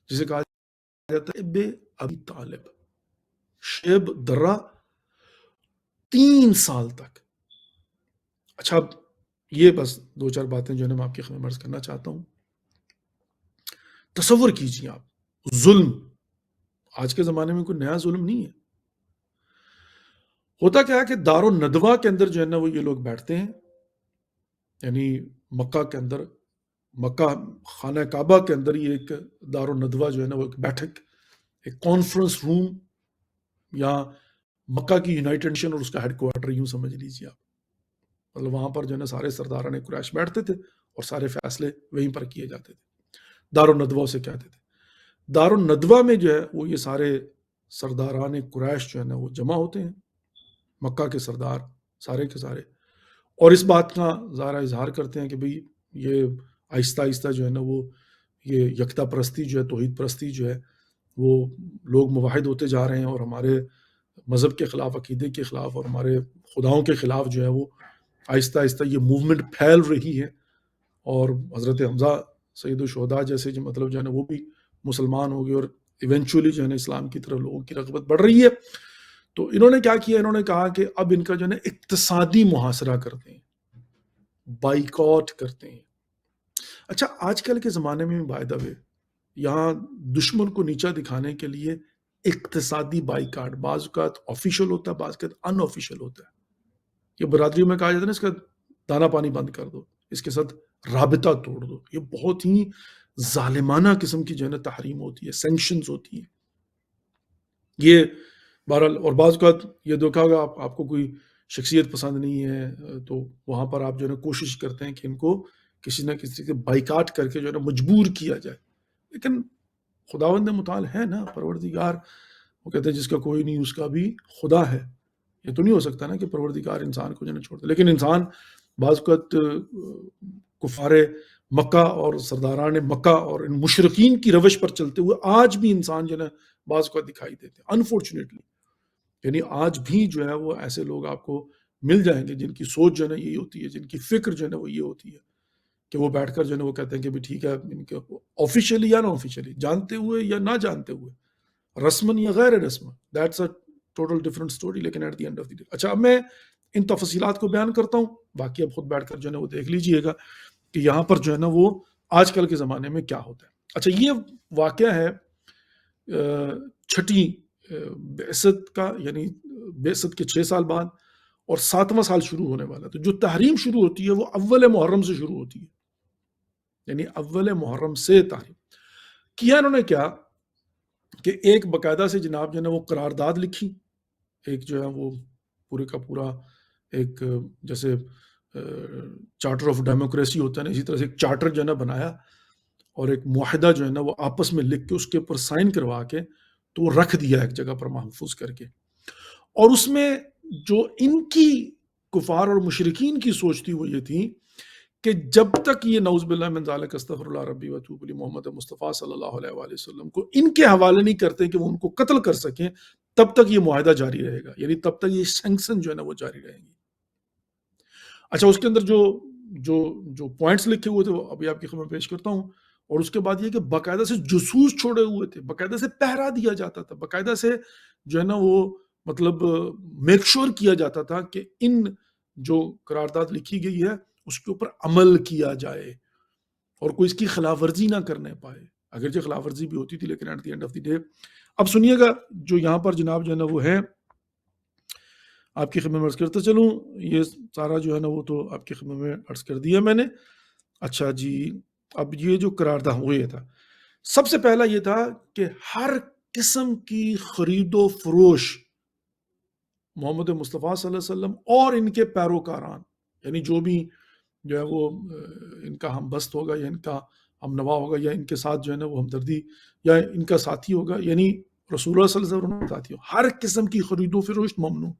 جسے کہا جاتا ہے ابن ابی طالب، شیب درہ 3 سال تک. اچھا، اب یہ بس 2-4 باتیں جو ہے نا میں آپ کی خدمت عرض کرنا چاہتا ہوں. تصور کیجیے آپ، ظلم آج کے زمانے میں کوئی نیا ظلم نہیں ہے. ہوتا کیا ہے کہ دار الندوہ کے اندر جو ہے نا وہ یہ لوگ بیٹھتے ہیں، یعنی مکہ کے اندر، مکہ خانہ کعبہ کے اندر یہ ایک دار الندوہ جو ہے نا وہ ایک بیٹھک، ایک کانفرنس روم، یا مکہ کی یونائٹڈ نیشن اور اس کا ہیڈ کوارٹر یوں سمجھ لیجیے آپ. مطلب وہاں پر جو ہے نا سارے سرداران قریش بیٹھتے تھے اور سارے فیصلے وہیں پر کیے جاتے تھے. دار الندوہ سے کہتے تھے. دار الندوہ میں جو ہے وہ یہ سارے سرداران قریش جو ہے نا وہ جمع ہوتے ہیں، مکہ کے سردار سارے کے سارے، اور اس بات کا ظاہر اظہار کرتے ہیں کہ بھئی یہ آہستہ آہستہ جو ہے نا وہ یہ یکتا پرستی جو ہے، توحید پرستی جو ہے، وہ لوگ موحد ہوتے جا رہے ہیں اور ہمارے مذہب کے خلاف، عقیدے کے خلاف اور ہمارے خداؤں کے خلاف جو ہے وہ آہستہ آہستہ یہ موومنٹ پھیل رہی ہے. اور حضرت حمزہ سید الشہداء جیسے جو مطلب جو ہے نا وہ بھی مسلمان ہو گئے اور ایونچولی جو ہے نا اسلام کی طرف لوگوں کی رغبت بڑھ رہی ہے. تو انہوں نے کیا کیا، انہوں نے کہا کہ اب ان کا جو ہے نا اقتصادی محاصرہ کرتے ہیں، بائیکاٹ کرتے ہیں. اچھا آج کل کے زمانے میں بائی دا وے یہاں دشمن کو نیچا دکھانے کے لیے اقتصادی بائیکاٹ بعض اوقات آفیشیل ہوتا ہے، بعض اوقات ان آفیشیل ہوتا ہے. یہ برادریوں میں کہا جاتا ہے نا اس کا دانا پانی بند کر دو، اس کے ساتھ رابطہ توڑ دو. یہ بہت ہی ظالمانہ قسم کی جو ہے نا تحریم ہوتی ہے، سینکشنز ہوتی ہیں. یہ بہرحال، اور بعض اوقات یہ دیکھا ہوگا آپ کو کوئی شخصیت پسند نہیں ہے تو وہاں پر آپ جو ہے نا کوشش کرتے ہیں کہ ان کو کسی نہ کسی سے بائیکاٹ کر کے جو ہے نا مجبور کیا جائے. لیکن خداوند متعال ہے نا پروردگار، وہ کہتے ہیں جس کا کوئی نہیں اس کا بھی خدا ہے. یہ تو نہیں ہو سکتا نا کہ پروردگار انسان کو جو ہے نا چھوڑ دے. لیکن انسان بعض اوقات کفار مکہ اور سرداران مکہ اور ان مشرقین کی روش پر چلتے ہوئے آج بھی انسان جو ہے نا بعض اوقات دکھائی دیتے ہیں انفارچونیٹلی. یعنی آج بھی جو ہے وہ ایسے لوگ آپ کو مل جائیں گے جن کی سوچ جو ہے نا یہی ہوتی ہے، جن کی فکر جو ہے نا وہ یہ ہوتی ہے کہ وہ بیٹھ کر جو ہے نا وہ کہتے ہیں کہ بھی ٹھیک ہے، ان کے آفیشیلی یا نہ آفیشیلی، جانتے ہوئے یا نہ جانتے ہوئے، رسمن یا غیر رسمن، that's a total different story. لیکن at the end of the day, اچھا اب میں ان تفصیلات کو بیان کرتا ہوں، باقی اب خود بیٹھ کر جو ہے نا وہ دیکھ لیجئے گا کہ یہاں پر جو ہے نا وہ آج کل کے زمانے میں کیا ہوتا ہے. اچھا یہ واقعہ ہے چھٹی بعثت کا، یعنی بعثت کے 6 سال بعد، اور 7واں سال شروع ہونے والا. تو جو تحریم شروع ہوتی ہے وہ اول محرم سے شروع ہوتی ہے، یعنی اول محرم سے تحریم کیا. انہوں نے کیا کہ ایک باقاعدہ سے جناب جو ہے نا وہ قرارداد لکھی، ایک جو ہے وہ پورے کا پورا ایک جیسے چارٹر آف ڈیموکریسی ہوتا ہے نا، اسی طرح سے ایک چارٹر جو ہے نا بنایا اور ایک معاہدہ جو ہے نا وہ آپس میں لکھ کے اس کے اوپر سائن کروا کے تو وہ رکھ دیا ایک جگہ پر محفوظ کر کے. اور اس میں جو ان کی کفار اور مشرکین کی سوچ تھی وہ یہ تھی کہ جب تک یہ نعوذ باللہ من ذالک استغفر اللہ ربی واتوب الیہ محمد مصطفیٰ صلی اللہ علیہ وآلہ وسلم کو ان کے حوالے نہیں کرتے کہ وہ ان کو قتل کر سکیں، تب تک یہ معاہدہ جاری رہے گا، یعنی تب تک یہ سینکشن جو ہے نا وہ جاری رہیں گی. اچھا اس کے اندر جو جو جو پوائنٹس لکھے ہوئے تھے وہ ابھی آپ کی خدمت میں پیش کرتا ہوں. اور اس کے بعد یہ کہ باقاعدہ سے جاسوس چھوڑے ہوئے تھے، باقاعدہ سے پہرا دیا جاتا تھا، باقاعدہ سے جو ہے نا وہ مطلب میک شور کیا جاتا تھا کہ ان جو قرارداد لکھی گئی ہے اس کے اوپر عمل کیا جائے اور کوئی اس کی خلاف ورزی نہ کرنے پائے. اگرچہ خلاف ورزی بھی ہوتی تھی لیکن at the end of the day. اب سنیے گا جو یہاں پر جناب جو ہے نا وہ ہے آپ کی خدمت میں عرض کرتا چلوں. یہ سارا جو ہے نا وہ تو آپ کی خدمت میں عرض کر دیا میں نے. اچھا جی، اب یہ جو قرارداد وہ یہ تھا، سب سے پہلا یہ تھا کہ ہر قسم کی خرید و فروش محمد مصطفیٰ صلی اللہ علیہ وسلم اور ان کے پیروکاران، یعنی جو بھی جو ہے وہ ان کا ہم بست ہوگا یا ان کا ہم نوا ہوگا یا ان کے ساتھ جو ہے نا وہ ہمدردی یا ان کا ساتھی ہوگا، یعنی رسول اللہ صلی اللہ علیہ وسلم ساتھی ہو، ہر قسم کی خرید و فروشت ممنوع.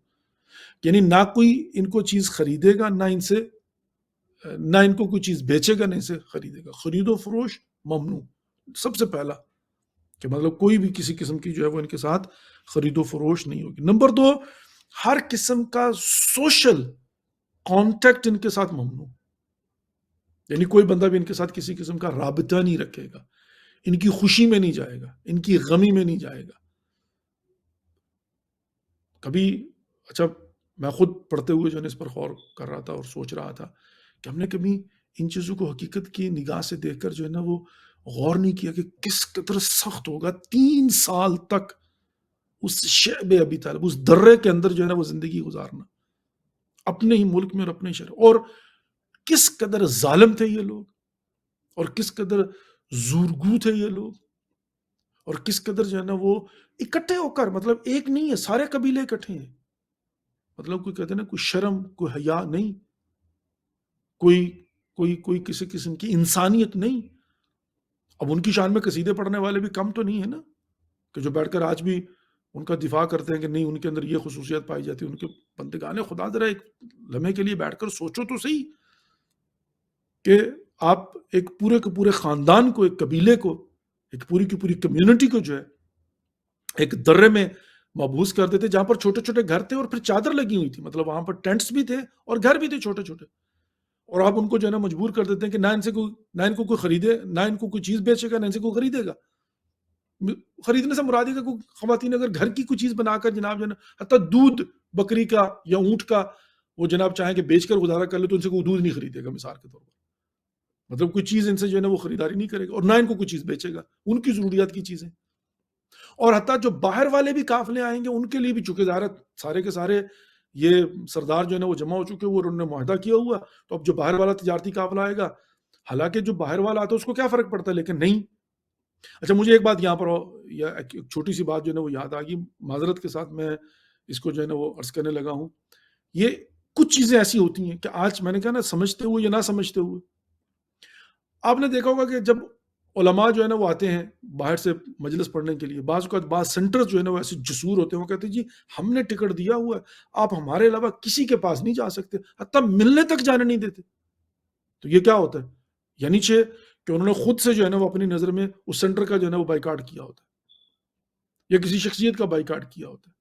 یعنی نہ کوئی ان کو چیز خریدے گا، نہ ان کو کوئی چیز بیچے گا، نہ ان سے خریدے گا. خرید و فروش ممنوع سب سے پہلا، کہ مطلب کوئی بھی کسی قسم کی جو ہے وہ ان کے ساتھ خرید و فروش نہیں ہوگی. نمبر 2، ہر قسم کا سوشل کانٹیکٹ ان کے ساتھ ممنوع، یعنی کوئی بندہ بھی ان کے ساتھ کسی قسم کا رابطہ نہیں رکھے گا، ان کی خوشی میں نہیں جائے گا، ان کی غمی میں نہیں جائے گا. کبھی اچھا میں خود پڑھتے ہوئے جو ہے اس پر غور کر رہا تھا اور سوچ رہا تھا کہ ہم نے کبھی ان چیزوں کو حقیقت کی نگاہ سے دیکھ کر جو ہے نا وہ غور نہیں کیا کہ کس قدر سخت ہوگا 3 سال تک اس شعب ابی طالب، اس درے کے اندر جو ہے نا وہ زندگی گزارنا اپنے ہی ملک میں اور اپنے شہر، اور کس قدر ظالم تھے یہ لوگ اور کس قدر زورگو تھے یہ لوگ، اور کس قدر جو ہے نا وہ اکٹھے ہو کر، مطلب ایک نہیں ہے، سارے قبیلے اکٹھے ہیں، مطلب کوئی کہتے ہیں نا کوئی شرم کوئی حیا نہیں، کوئی کسی قسم کی انسانیت نہیں. اب ان کی شان میں قصیدے پڑھنے والے بھی کم تو نہیں ہے نا، کہ جو بیٹھ کر آج بھی ان کا دفاع کرتے ہیں کہ نہیں ان کے اندر یہ خصوصیت پائی جاتی ہے. ان کے بندگان خدا ذرا ایک لمحے کے لیے بیٹھ کر سوچو تو صحیح کہ آپ ایک پورے کے پورے خاندان کو، ایک قبیلے کو، ایک پوری کی پوری کمیونٹی کو جو ہے ایک درے میں محبوس کر دیتے جہاں پر چھوٹے چھوٹے گھر تھے اور پھر چادر لگی ہوئی تھی. مطلب وہاں پر ٹینٹس بھی تھے اور گھر بھی تھے چھوٹے چھوٹے، اور آپ ان کو جو ہے نا مجبور کر دیتے ہیں کہ نہ ان کو کوئی خریدے، نہ ان کو کوئی چیز بیچے گا، نہ ان سے کوئی خریدے گا. خریدنے سے مراد ہے کہ کوئی خواتین اگر گھر کی کوئی چیز بنا کر جناب جو ہے نا حتیٰ دودھ بکری کا یا اونٹ کا وہ جناب چاہیں کہ بیچ کر گزارا کر لے تو ان سے کوئی دودھ نہیں خریدے گا مثال کے طور پر. مطلب کوئی چیز ان سے جو ہے نا وہ خریداری نہیں کرے گا اور نہ ان کو کوئی چیز بیچے گا، ان کی ضروریات کی چیزیں. اور حتیٰ جو باہر والے بھی قافلے آئیں گے ان کے لیے بھی چونکہ ظاہر سارے کے سارے یہ سردار جو ہے نا وہ جمع ہو چکے، وہ انہوں نے معاہدہ کیا ہوا. تو اب جو باہر والا تجارتی قافلہ آئے گا، حالانکہ جو باہر والا آتا ہے اس کو کیا فرق پڑتا ہے، لیکن نہیں. اچھا مجھے ایک بات یہاں پر ایک چھوٹی سی بات جو ہے نا وہ یاد آ گئی، معذرت کے ساتھ میں اس کو جو ہے نا وہ عرض کرنے لگا ہوں. یہ کچھ چیزیں ایسی ہوتی ہیں کہ آج میں نے کہا نا سمجھتے ہوئے یا نہ سمجھتے ہوئے، آپ نے دیکھا ہوگا کہ جب علماء جو ہے نا وہ آتے ہیں باہر سے مجلس پڑھنے کے لیے، بعض اوقات بعض سینٹر جو ہے نا وہ ایسے جسور ہوتے ہیں، وہ کہتے ہیں جی ہم نے ٹکٹ دیا ہوا ہے، آپ ہمارے علاوہ کسی کے پاس نہیں جا سکتے، حتیٰ ملنے تک جانے نہیں دیتے. تو یہ کیا ہوتا ہے؟ یعنی کہ انہوں نے خود سے جو ہے نا وہ اپنی نظر میں اس سینٹر کا جو ہے نا وہ بائیکاٹ کیا ہوتا ہے، یا کسی شخصیت کا بائیکاٹ کیا ہوتا ہے،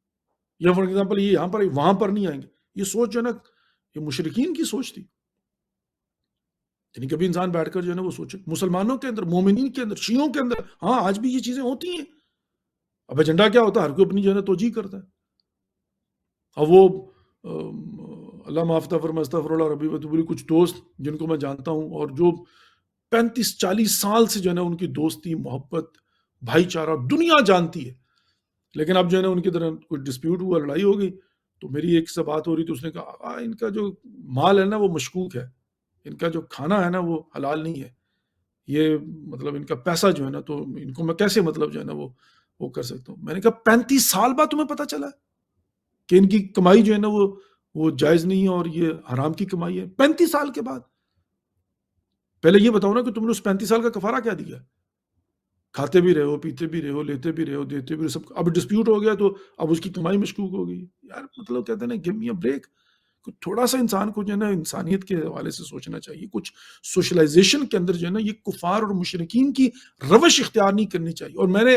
یا فار ایگزامپل یہ یہاں پر وہاں پر نہیں آئیں گے. یہ سوچ جو ہے نا یہ مشرکین کی سوچ تھی. یعنی کبھی انسان بیٹھ کر جو ہے نا وہ سوچے مسلمانوں کے اندر، مومنین کے اندر، شیعوں کے اندر ہاں آج بھی یہ چیزیں ہوتی ہیں. اب ایجنڈا کیا ہوتا ہے؟ ہر کوئی اپنی جو ہے نا توجیہ کرتا ہے. اب وہ اللہ معاف فرمائے استغفر اللہ ربی وتوب، کچھ دوست جن کو میں جانتا ہوں اور جو 35-40 سال سے جو ہے نا ان کی دوستی، محبت، بھائی چارہ دنیا جانتی ہے، لیکن اب جو ہے نا ان کی طرح کوئی ڈسپیوٹ ہوا، لڑائی ہو گئی، تو میری ایک سے بات ہو رہی تو اس نے کہا ان کا جو مال ہے نا وہ مشکوک ہے، ان کا جو کھانا ہے نا وہ حلال نہیں ہے، یہ مطلب ان کا پیسہ جو ہے نا تو ان کو میں کیسے مطلب جو ہے نا وہ کر سکتا ہوں. میں نے کہا 35 سال بعد تمہیں پتہ چلا کہ ان کی کمائی جو ہے نا وہ جائز نہیں ہے اور یہ حرام کی کمائی ہے 35 سال کے بعد. پہلے یہ بتاؤ نا کہ تم نے اس 35 سال کا کفارہ کیا دیا؟ کھاتے بھی رہے ہو، پیتے بھی رہے ہو، لیتے بھی رہے ہو، دیتے بھی رہے ہو، سب. اب ڈسپیوٹ ہو گیا تو اب اس کی کمائی مشکوک ہو گئی. یار مطلب کہتے ہیں نا گیو می اے بریک. تھوڑا سا انسان کو جو ہے نا انسانیت کے حوالے سے سوچنا چاہیے. کچھ سوشلائزیشن کے اندر جو ہے نا یہ کفار اور مشرکین کی روش اختیار نہیں کرنی چاہیے. اور میں نے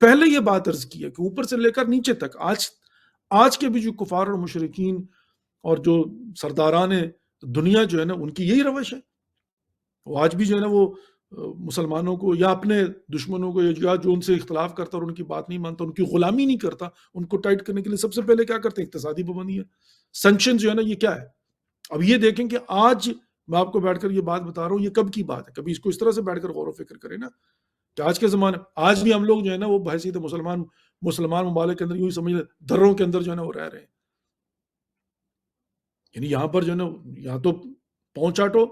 پہلے یہ بات عرض کی ہے کہ اوپر سے لے کر نیچے تک آج کے بھی جو کفار اور مشرکین اور جو سرداران دنیا جو ہے نا ان کی یہی روش ہے. وہ آج بھی جو ہے نا وہ مسلمانوں کو یا اپنے دشمنوں کو یا جو ان سے اختلاف کرتا اور ان کی بات نہیں مانتا، ان کی غلامی نہیں کرتا، ان کو ٹائٹ کرنے کے لیے سب سے پہلے کیا کرتے ہیں؟ اقتصادی پابندی ہے، سینکشن جو ہے نا یہ کیا ہے. اب یہ دیکھیں کہ آج میں آپ کو بیٹھ کر یہ بات بتا رہا ہوں، یہ کب کی بات ہے؟ کبھی اس کو اس طرح سے بیٹھ کر غور و فکر کریں نا کہ آج کے زمانے آج بھی ہم لوگ جو ہے نا وہ بحیثیت مسلمان ممالک کے اندر یوں ہی سمجھ دروں کے اندر جو ہے نا وہ رہ رہے ہیں. یعنی یہاں پر جو ہے نا یا تو پہنچاٹو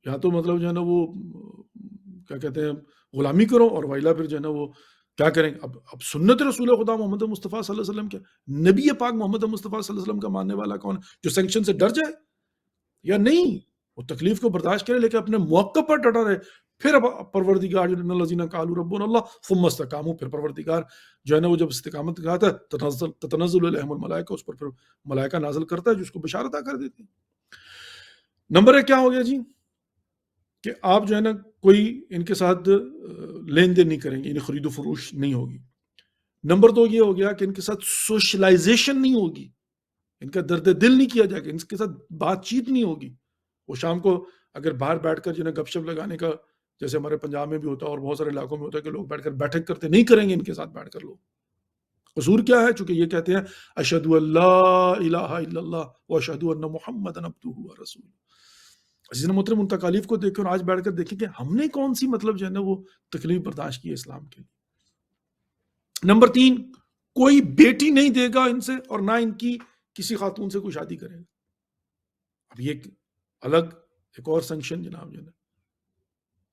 یا تو مطلب جو ہے نا وہ کیا کہتے ہیں غلامی کرو، اور وائلا پھر جو ہے نا وہ کیا کریں. اب سنت رسول خدا محمد مصطفیٰ صلی اللہ علیہ وسلم کیا، نبی پاک محمد مصطفیٰ صلی اللہ علیہ وسلم کا ماننے والا کون ہے؟ جو سینکشن سے ڈر جائے یا نہیں، وہ تکلیف کو برداشت کرے لیکن اپنے موقع پر ڈٹا رہے. پھر اب پروردگار جو الذین قالوا ربنا اللہ ثم استقاموا، پھر پروردگار جو ہے نا وہ جب استقامت کہتا ہے تتنزل علیہم الملائکہ، اس پر پھر ملائکہ نازل کرتا ہے جو اس کو بشارت عطا کر دیتے ہیں. نمبر 1 کیا ہو گیا جی کہ آپ جو ہے نا کوئی ان کے ساتھ لین دین نہیں کریں گے، یعنی خرید و فروش نہیں ہوگی. نمبر 2 یہ ہو گیا کہ ان کے ساتھ سوشلائزیشن نہیں ہوگی، ان کا درد دل نہیں کیا جائے گا، ان کے ساتھ بات چیت نہیں ہوگی. وہ شام کو اگر باہر بیٹھ کر جو ہے گپ شپ لگانے کا، جیسے ہمارے پنجاب میں بھی ہوتا ہے اور بہت سارے علاقوں میں ہوتا ہے کہ لوگ بیٹھ کر بیٹھک کرتے نہیں کریں گے ان کے ساتھ بیٹھ کر. لوگ قصور کیا ہے؟ چونکہ یہ کہتے ہیں اشہد ان لا الہ الا اللہ واشہد ان محمدا عبدہ ورسولہ. عزیز محترم ان تکالیف کو دیکھ کر آج بیٹھ کر دیکھیں کہ ہم نے کون سی مطلب جو ہے نا وہ تکلیف برداشت کی ہے اسلام کے لیے. نمبر 3 کوئی بیٹی نہیں دے گا ان سے اور نہ ان کی کسی خاتون سے کوئی شادی کرے گا. اب یہ الگ ایک اور سینکشن جناب جو ہے نا،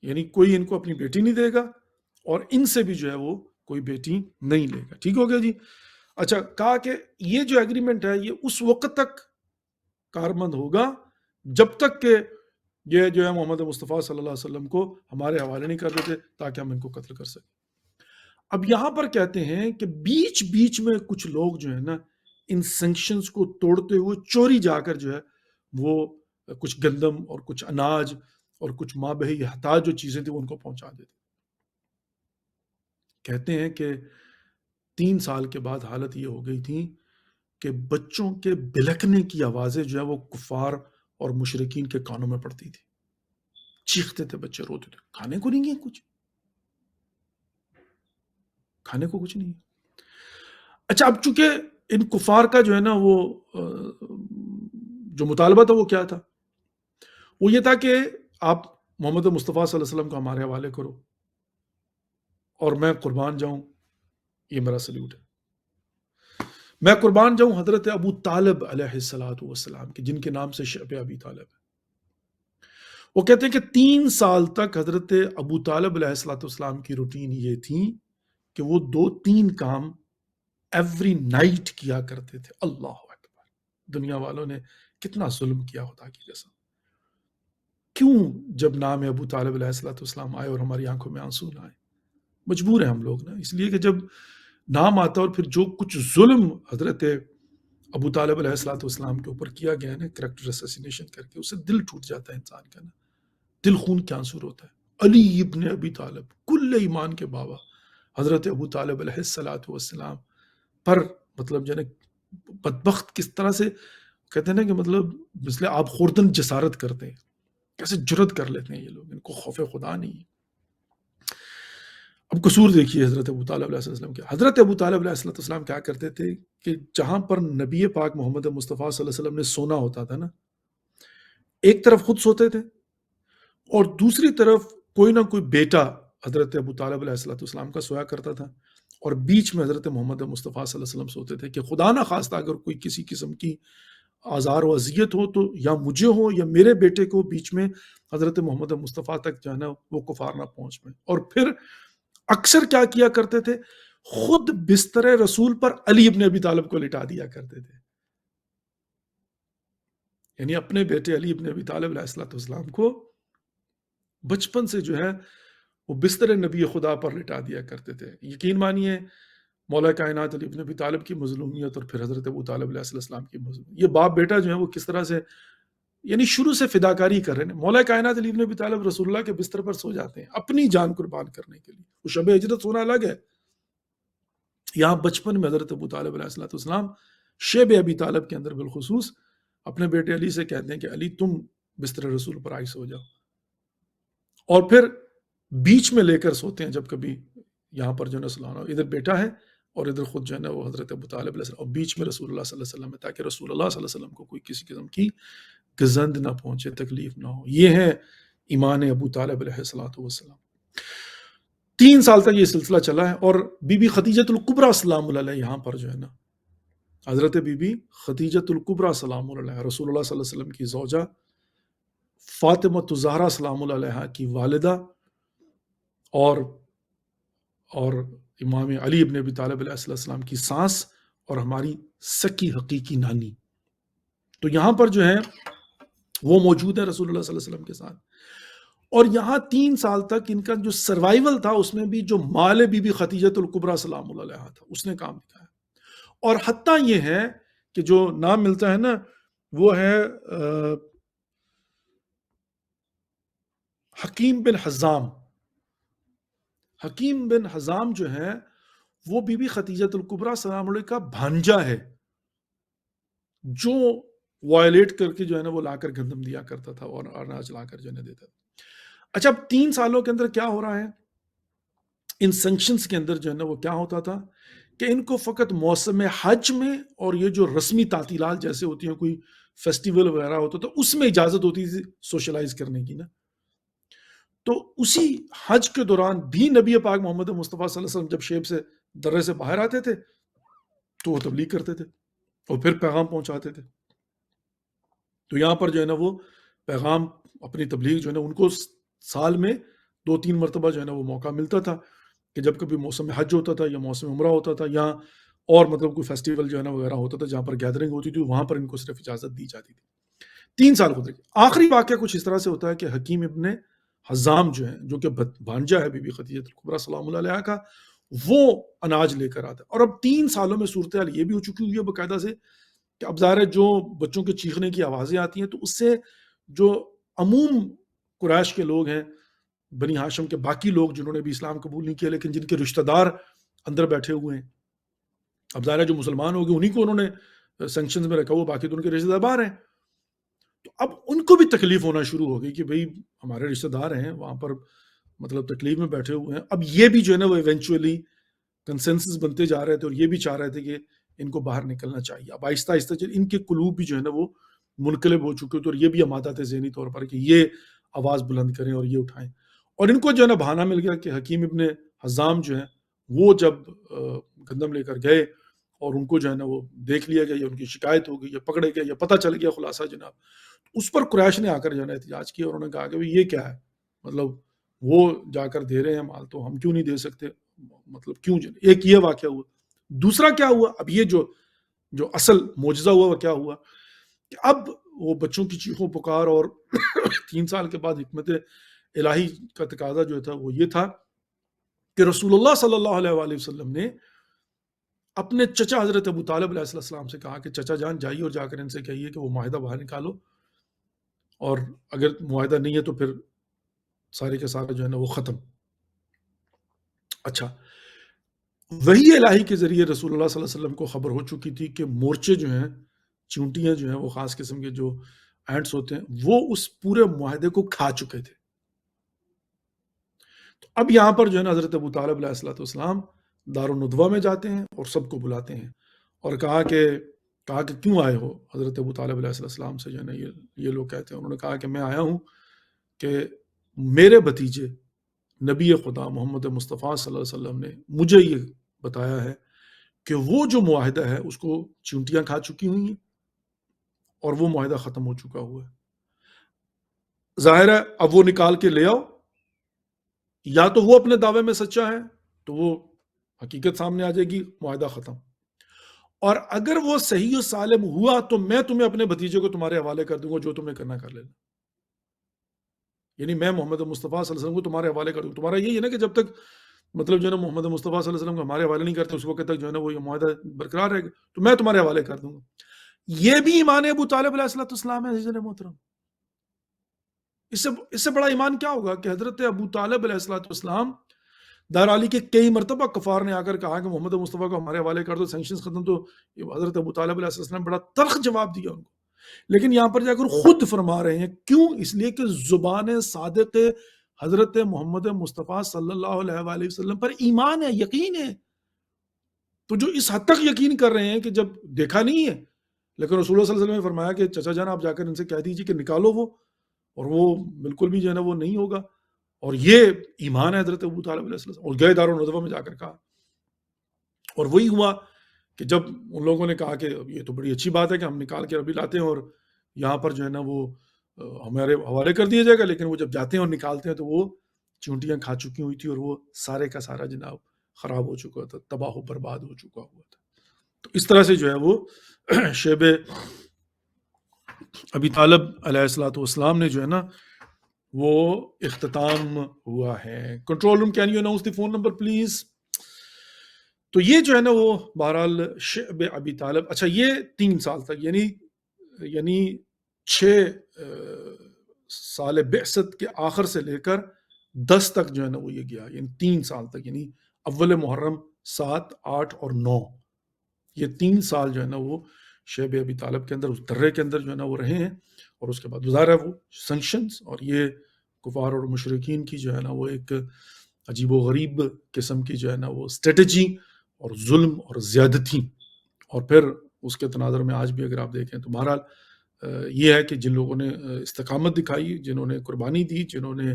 یعنی کوئی ان کو اپنی بیٹی نہیں دے گا اور ان سے بھی جو ہے وہ کوئی بیٹی نہیں لے گا. ٹھیک ہو گیا جی. اچھا کہا کہ یہ جو ایگریمنٹ ہے یہ اس وقت تک کاربند ہوگا جب تک کہ یہ جو ہے محمد مصطفیٰ صلی اللہ علیہ وسلم کو ہمارے حوالے نہیں کر دیتے تاکہ ہم ان کو قتل کر سکیں۔ اب یہاں پر کہتے ہیں کہ بیچ بیچ میں کچھ لوگ جو ہے نا ان سینکشنز کو توڑتے ہوئے چوری جا کر جو ہے وہ کچھ گندم اور کچھ اناج اور کچھ مابعی احتیاج جو چیزیں تھیں وہ ان کو پہنچا دیتے۔ کہتے ہیں کہ 3 سال کے بعد حالت یہ ہو گئی تھی کہ بچوں کے بلکنے کی آوازیں جو ہے وہ کفار اور مشرکین کے کانوں میں پڑتی تھی، چیختے تھے بچے، روتے تھے، کھانے کو نہیں ہے، کھانے کو کچھ نہیں ہے۔ اچھا، اب چونکہ ان کفار کا جو ہے نا وہ جو مطالبہ تھا وہ کیا تھا؟ وہ یہ تھا کہ آپ محمد مصطفیٰ صلی اللہ علیہ وسلم کو ہمارے حوالے کرو اور میں قربان جاؤں، یہ میرا سلیوٹ ہے، میں قربان جاؤں حضرت ابو طالب علیہ السلام کے، جن کے نام سے شعب ابی طالب ہے۔ وہ کہتے ہیں کہ 3 سال تک حضرت ابو طالب علیہ السلام کی روٹین یہ تھی کہ وہ 2-3 کام ایوری نائٹ کیا کرتے تھے۔ اللہ اکبر! دنیا والوں نے کتنا ظلم کیا خدا کی قسم۔ کیوں جب نام ابو طالب علیہ السلام آئے اور ہماری آنکھوں میں آنسو نہ آئے؟ مجبور ہیں ہم لوگ نا، اس لیے کہ جب نام آتا اور پھر جو کچھ ظلم حضرت ابو طالب علیہ السلام کے اوپر کیا گیا نا، کریکٹر اسیسینیشن کر کے، اسے دل ٹوٹ جاتا ہے انسان کا نا، دل خون کے آنسو ہوتا ہے۔ علی ابن ابی طالب، کل ایمان کے بابا حضرت ابو طالب علیہ السلام پر مطلب جو ہے بدبخت کس طرح سے کہتے ہیں نا کہ مطلب مثل آپ خوردن جسارت کرتے ہیں، کیسے جرت کر لیتے ہیں یہ لوگ، ان کو خوف خدا نہیں ہے۔ اب قصور دیکھیے حضرت ابو طالب علیہ السلام کے۔ حضرت ابو طالب علیہ السلام کیا کرتے تھے کہ جہاں پر نبی پاک محمد مصطفیٰ صلی اللہ علیہ وسلم نے سونا ہوتا تھا نا، ایک طرف خود سوتے تھے اور دوسری طرف کوئی نہ کوئی بیٹا حضرت ابو طالب علیہ السلام کا سویا کرتا تھا، اور بیچ میں حضرت محمد مصطفیٰ صلی اللہ علیہ وسلم سوتے تھے کہ خدا نہ خواستہ اگر کوئی کسی قسم کی آزار و اذیت ہو تو یا مجھے ہو یا میرے بیٹے کو، بیچ میں حضرت محمد مصطفیٰ تک جو ہے نا وہ کفار نہ پہنچ میں۔ اور پھر اکثر کیا کیا کرتے تھے، خود بستر رسول پر علی ابن ابی طالب کو لٹا دیا کرتے تھے، یعنی اپنے بیٹے علی ابن ابی طالب علیہ السلام کو بچپن سے جو ہے وہ بستر نبی خدا پر لٹا دیا کرتے تھے۔ یقین مانیے مولا کائنات علی ابن ابی طالب کی مظلومیت اور پھر حضرت ابو طالب علیہ السلام کی مظلومیت، یہ باپ بیٹا جو ہے وہ کس طرح سے یعنی شروع سے فداکاری کر رہے ہیں۔ مولا کائنات علی ابن ابی طالب رسول اللہ کے بستر پر سو جاتے ہیں اپنی جان قربان کرنے کے لیے، وہ شب ہجرت سونا الگ ہے، یہاں بچپن میں حضرت ابو طالب علیہ السلام شیب ابی طالب کے اندر بالخصوص اپنے بیٹے علی سے کہتے ہیں کہ علی تم بستر رسول پر آئی سو جاؤ، اور پھر بیچ میں لے کر سوتے ہیں جب کبھی یہاں پر جو ہے سلانا، ادھر بیٹا ہے اور ادھر خود جو ہے نا وہ حضرت ابو طالب علیہ السلام، اور بیچ میں رسول اللہ صلی اللہ علیہ وسلم ہے، تاکہ رسول اللہ صلی اللہ علیہ وسلم کو کوئی کسی قسم کی گزند نہ پہنچے، تکلیف نہ ہو۔ یہ ہے ایمان ابو طالب علیہ السلام۔ 3 سال تک یہ سلسلہ چلا ہے، اور بی بی خدیجۃ الکبریٰ سلام اللہ علیہ یہاں پر جو ہے نا حضرت بی بی خدیجۃ الکبریٰ سلام اللہ علیہ، رسول اللہ صلی اللہ علیہ وسلم کی زوجہ، فاطمہ الزہرا سلام اللہ علیہ کی والدہ، اور امام علی ابن ابی طالب علیہ السلام کی سانس، اور ہماری سکی حقیقی نانی، تو یہاں پر جو ہے وہ موجود ہے رسول اللہ صلی اللہ علیہ وسلم کے ساتھ۔ اور یہاں 3 سال تک ان کا جو سروائیول تھا اس میں بھی جو مال بی بی خدیجۃ الکبریٰ سلام اللہ علیہ تھا اس نے کام دکھایا، اور حتیٰ یہ ہے کہ جو نام ملتا ہے نا وہ ہے حکیم بن حزام۔ حکیم بن حزام جو ہے وہ بی بی خدیجۃ الکبریٰ سلام علیہ کا بھانجا ہے، جو وائلیٹ کر کے جو ہے نا وہ لا کر گندم دیا کرتا تھا اور اناج لا کر جو ہے دیتا تھا۔ اچھا، اب 3 سالوں کے اندر کیا ہو رہا ہے، ان سینکشنز کے اندر جو ہے نا وہ کیا ہوتا تھا کہ ان کو فقط موسم حج میں اور یہ جو رسمی تعطیلات جیسے ہوتی ہیں، کوئی فیسٹیول وغیرہ ہوتا تھا، اس میں اجازت ہوتی تھی سوشلائز کرنے کی نا، تو اسی حج کے دوران بھی نبی پاک محمد مصطفیٰ صلی اللہ علیہ وسلم جب شیب سے درے سے باہر آتے تھے تو وہ تبلیغ کرتے تھے اور پھر پیغام پہنچاتے تھے۔ تو یہاں پر جو ہے نا وہ پیغام، اپنی تبلیغ جو ہے نا ان کو سال میں 2-3 مرتبہ جو ہے نا وہ موقع ملتا تھا کہ جب کبھی موسم حج ہوتا تھا یا موسم عمرہ ہوتا تھا یا اور مطلب کوئی فیسٹیول جو ہے نا وغیرہ ہوتا تھا جہاں پر گیدرنگ ہوتی تھی، وہاں پر ان کو صرف اجازت دی جاتی تھی۔ 3 سال گزر گئے. آخری واقعہ کچھ اس طرح سے ہوتا ہے کہ حکیم ابن حزام جو ہے، جو کہ بھانجا ہے بی بی خدیجہ الکبریٰ سلام اللہ علیہا کا، وہ اناج لے کر آتا ہے. اور اب 3 سالوں میں صورتحال یہ بھی ہو چکی ہوئی ہے باقاعدہ سے کہ اب ظاہر ہے جو بچوں کے چیخنے کی آوازیں آتی ہیں تو اس سے جو عموم قریش کے لوگ ہیں، بنی ہاشم کے باقی لوگ جنہوں نے بھی اسلام قبول نہیں کیا لیکن جن کے رشتہ دار اندر بیٹھے ہوئے ہیں، اب ظاہر ہے جو مسلمان ہو گئے انہیں کو انہوں نے سینکشنز میں رکھا ہوا، باقی تو ان کے رشتہ دار باہر ہیں. تو اب ان کو بھی تکلیف ہونا شروع ہو گئی کہ بھئی ہمارے رشتہ دار ہیں وہاں پر، مطلب تکلیف میں بیٹھے ہوئے ہیں. اب یہ بھی جو ہے نا وہ ایونچولی کنسنسس بنتے جا رہے تھے اور یہ بھی چاہ رہے تھے کہ ان کو باہر نکلنا چاہیے. اب آہستہ آہستہ ان کے قلوب بھی جو ہے نا وہ منقلب ہو چکے تھے اور یہ بھی آمادہ تھے ذہنی طور پر کہ یہ آواز بلند کریں اور یہ اٹھائیں. اور ان کو جو ہے نا بہانہ مل گیا کہ حکیم ابن حزام جو ہیں وہ جب گندم لے کر گئے اور ان کو جو ہے نا وہ دیکھ لیا گیا یا ان کی شکایت ہو گئی یا پکڑے گئے یا پتہ چل گیا خلاصہ جناب، اس پر قریش نے آ کر جو ہے نا احتجاج کیا اور انہوں نے کہا کہ یہ کیا ہے، مطلب وہ جا کر دے رہے ہیں مال تو ہم کیوں نہیں دے سکتے، مطلب کیوں جائے. ایک یہ واقعہ ہوا. دوسرا کیا ہوا، اب یہ جو اصل معجزہ ہوا وہ کیا ہوا کہ اب وہ بچوں کی چیخوں پکار اور 3 سال کے بعد حکمت الہی کا تقاضا جو تھا وہ یہ تھا کہ رسول اللہ صلی اللہ علیہ وآلہ وسلم نے اپنے چچا حضرت ابو طالب علیہ السلام سے کہا کہ چچا جان جائیے اور جا کر ان سے کہیے کہ وہ معاہدہ باہر نکالو، اور اگر معاہدہ نہیں ہے تو پھر سارے کے سارے جو ہے نا وہ ختم. اچھا، وحی الہی کے ذریعے رسول اللہ صلی اللہ علیہ وسلم کو خبر ہو چکی تھی کہ مورچے جو ہیں، چونٹیاں جو ہیں، وہ خاص قسم کے جو اینٹس ہوتے ہیں وہ اس پورے معاہدے کو کھا چکے تھے. تو اب یہاں پر جو ہے نا حضرت ابو طالب علیہ السلام دارالندوہ میں جاتے ہیں اور سب کو بلاتے ہیں اور کہا کہ کیوں آئے ہو. حضرت ابو طالب علیہ السلام سے جو ہے نا یہ لوگ کہتے ہیں، انہوں نے کہا کہ میں آیا ہوں کہ میرے بھتیجے نبی خدا محمد مصطفیٰ صلی اللہ علیہ وسلم نے مجھے یہ بتایا ہے کہ وہ جو معاہدہ ہے اس کو چونٹیاں کھا چکی ہوئی ہیں اور وہ معاہدہ ختم ہو چکا ہوا ہے. ظاہر ہے اب وہ نکال کے لے آؤ، یا تو وہ اپنے دعوے میں سچا ہے تو وہ حقیقت سامنے آ جائے گی، معاہدہ ختم، اور اگر وہ صحیح و سالم ہوا تو میں تمہیں اپنے بھتیجے کو تمہارے حوالے کر دوں گا، جو تمہیں کرنا کر لینا. یعنی میں محمد مصطفیٰ صلی اللہ علیہ وسلم کو تمہارے حوالے کر دوں. تمہارا یہی ہے نا کہ جب تک مطلب جو ہے نا محمد مصطفیٰ صلی اللہ علیہ وسلم کو ہمارے حوالے نہیں کرتے اس وقت تک جو ہے نا وہ یہ معاہدہ برقرار رہے گا، تو میں تمہارے حوالے کر دوں گا. یہ بھی ایمان ابو طالب علیہ السلام ہے عزیزان محترم. اس سے بڑا ایمان کیا ہوگا کہ حضرت ابو طالب علیہ السلام دار علی کے کئی مرتبہ کفار نے آ کر کہا کہ محمد مصطفیٰ کو ہمارے حوالے کر دو، سینکشنز ختم. تو حضرت ابو طالب علیہ السلام بڑا تلخ جواب دیا ان کو، لیکن یہاں پر جا کر خود فرما رہے ہیں. کیوں؟ اس لیے کہ زبان صادق حضرت محمد مصطفیٰ صلی اللہ علیہ وآلہ وسلم پر ایمان ہے، یقین ہے. تو جو اس حد تک یقین کر رہے ہیں کہ جب دیکھا نہیں ہے، لیکن رسول اللہ صلی اللہ علیہ وسلم نے فرمایا کہ چچا جان آپ جا کر ان سے کہہ دیجیے کہ نکالو وہ، اور وہ بالکل بھی جو ہے نا وہ نہیں ہوگا. اور یہ ایمان ہے حضرت ابو طالب علیہ السلام. اور گئے دارالندوہ میں جا کر کہا، اور وہی ہوا کہ جب ان لوگوں نے کہا کہ یہ تو بڑی اچھی بات ہے کہ ہم نکال کے ابھی لاتے ہیں اور یہاں پر جو ہے نا وہ ہمارے حوالے کر دیا جائے گا، لیکن وہ جب جاتے ہیں اور نکالتے ہیں تو وہ چونٹیاں کھا چکی ہوئی تھی اور وہ سارے کا سارا جناب خراب ہو چکا تھا، تباہ و برباد ہو چکا ہوا تھا. تو اس طرح سے جو ہے وہ شیب ابی طالب علیہ السلام نے جو ہے نا وہ اختتام ہوا ہے. Control room can you announce the phone number please. تو یہ جو ہے نا وہ بہرحال شعب ابی طالب. اچھا، یہ 3 سال تک یعنی 6 سال بعثت کے آخر سے لے کر 10 تک جو ہے نا وہ یہ گیا، یعنی 3 سال تک، یعنی اول محرم 7 8 اور 9، یہ 3 سال جو ہے نا وہ شعب ابی طالب کے اندر اس درے کے اندر جو ہے نا وہ رہے ہیں. اور اس کے بعد ظاہر ہے وہ سینکشنز اور یہ کفار اور مشرکین کی جو ہے نا وہ ایک عجیب و غریب قسم کی جو ہے نا وہ اسٹریٹجی اور ظلم اور زیادتی، اور پھر اس کے تناظر میں آج بھی اگر آپ دیکھیں تو بہرحال یہ ہے کہ جن لوگوں نے استقامت دکھائی، جنہوں نے قربانی دی، جنہوں نے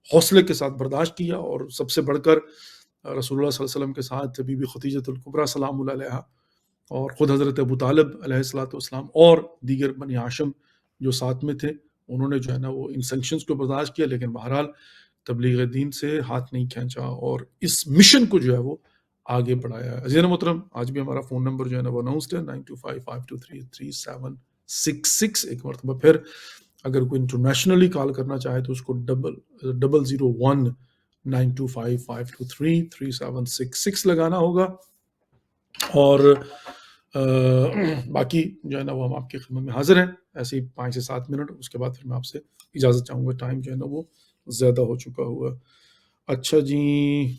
حوصلے کے ساتھ برداشت کیا، اور سب سے بڑھ کر رسول اللہ صلی اللہ علیہ وسلم کے ساتھ بی بی خدیجہ الکبریٰ سلام اللہ علیہا اور خود حضرت ابو طالب علیہ السلام اور دیگر بنی ہاشم جو ساتھ میں تھے، انہوں نے جو ہے نا وہ ان سینکشنز کو برداشت کیا، لیکن بہرحال تبلیغ دین سے ہاتھ نہیں کھینچا اور اس مشن کو جو ہے وہ آگے بڑھایا ہے. عزیزان محترم، آج بھی ہمارا فون نمبر جو ہے نا وہ اناؤنسڈ ہے 92552337 66 ایک مرتبہ. پھر اگر کوئی انٹرنیشنلی کال کرنا چاہے تو اس کو 001-925-523-3766 لگانا ہوگا. اور باقی جو ہے نا وہ ہم آپ کی خدمت میں حاضر ہیں ایسے ہی 5 سے 7 منٹ. اس کے بعد پھر میں آپ سے اجازت چاہوں گا, ٹائم جو ہے نا وہ زیادہ ہو چکا ہوا. اچھا جی,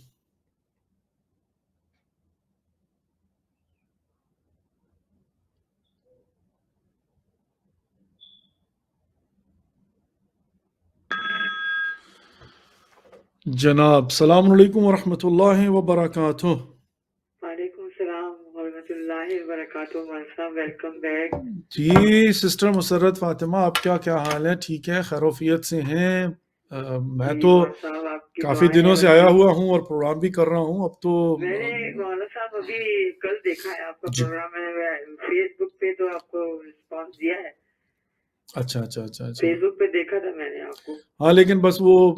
جناب السلام علیکم ورحمۃ اللہ وبرکاتہ. وعلیکم السلام ورحمۃ اللہ وبرکاتہ. صاحب ویلکم بیک. جی سسٹر مسرت فاطمہ, آپ کیا حال ہے؟ ٹھیک ہے, خیروفیت سے ہیں؟ میں تو صاحب آپ کی کافی دعائیں دنوں سے ہیں. آیا ہوا ہوں اور پروگرام بھی کر رہا ہوں. اب تو میں نے مولانا صاحب ابھی کل دیکھا ہے آپ کا پروگرام ہے فیس بک پہ, تو آپ کو رسپانس دیا ہے. اچھا فیس بک پہ دیکھا تھا میں نے آپ کو. ہاں, لیکن بس وہ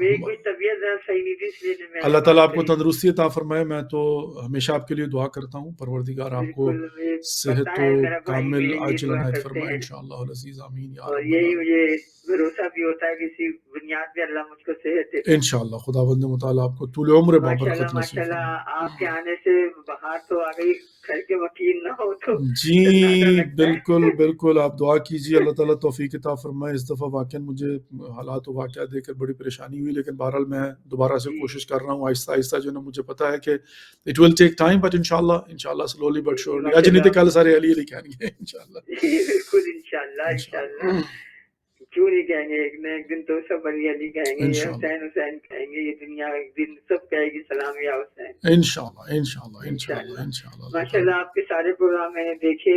میری کوئی طبیعت ذرا صحیح نہیں تھی, اس لیے میں نے اللہ تعالیٰ آپ کو بات کری. تندرستی عطا فرمائے. میں تو ہمیشہ آپ کے لیے دعا کرتا ہوں, پروردگار آپ کو بالکل مجھے صحت پتا و ہے, میرا بھائی کامل میرے لیے عاجل دعا عنایت کرتے فرمائے ہیں, انشاءاللہ العزیز, آمین یا اور رب یہی العالمین. مجھے بھروسہ بھی ہوتا ہے کہ اسی بنیاد پہ اللہ مجھ کو صحت دیتا ہے. انشاءاللہ خداوند مطالعہ آپ کو طول عمر بابرکت نصیب ماشاء اللہ فرمائے. آپ کے آنے سے باہر تو آ گئی, گھر کے وکیل نہ ہو تو جی سناٹا لگتا ہے. بالکل آپ دعا کیجیے, اللہ تعالیٰ توفیق عطا فرمائے. اس دفعہ واقعا مجھے حالات و واقعات دیکھ کر بڑی پریشانی ہوئی, لیکن بہرحال میں دوبارہ سے کوشش کر رہا ہوں آہستہ آہستہ. جو نا مجھے پتا ہے کہ it will take time, but انشاءاللہ سلولی بٹ شورلی. آج نہیں تو کل سارے علی کہیں گے انشاءاللہ. بالکل انشاءاللہ. کیوں نہیں کہیں گے, ایک نہ ایک دن تو سب علی علی کہیں گے, یہ حسین حسین کہیں گے, یہ دنیا ایک دن سب کہے گی سلام یا حسین. انشاءاللہ. ماشاء اللہ آپ کے سارے پروگرام میں نے دیکھے,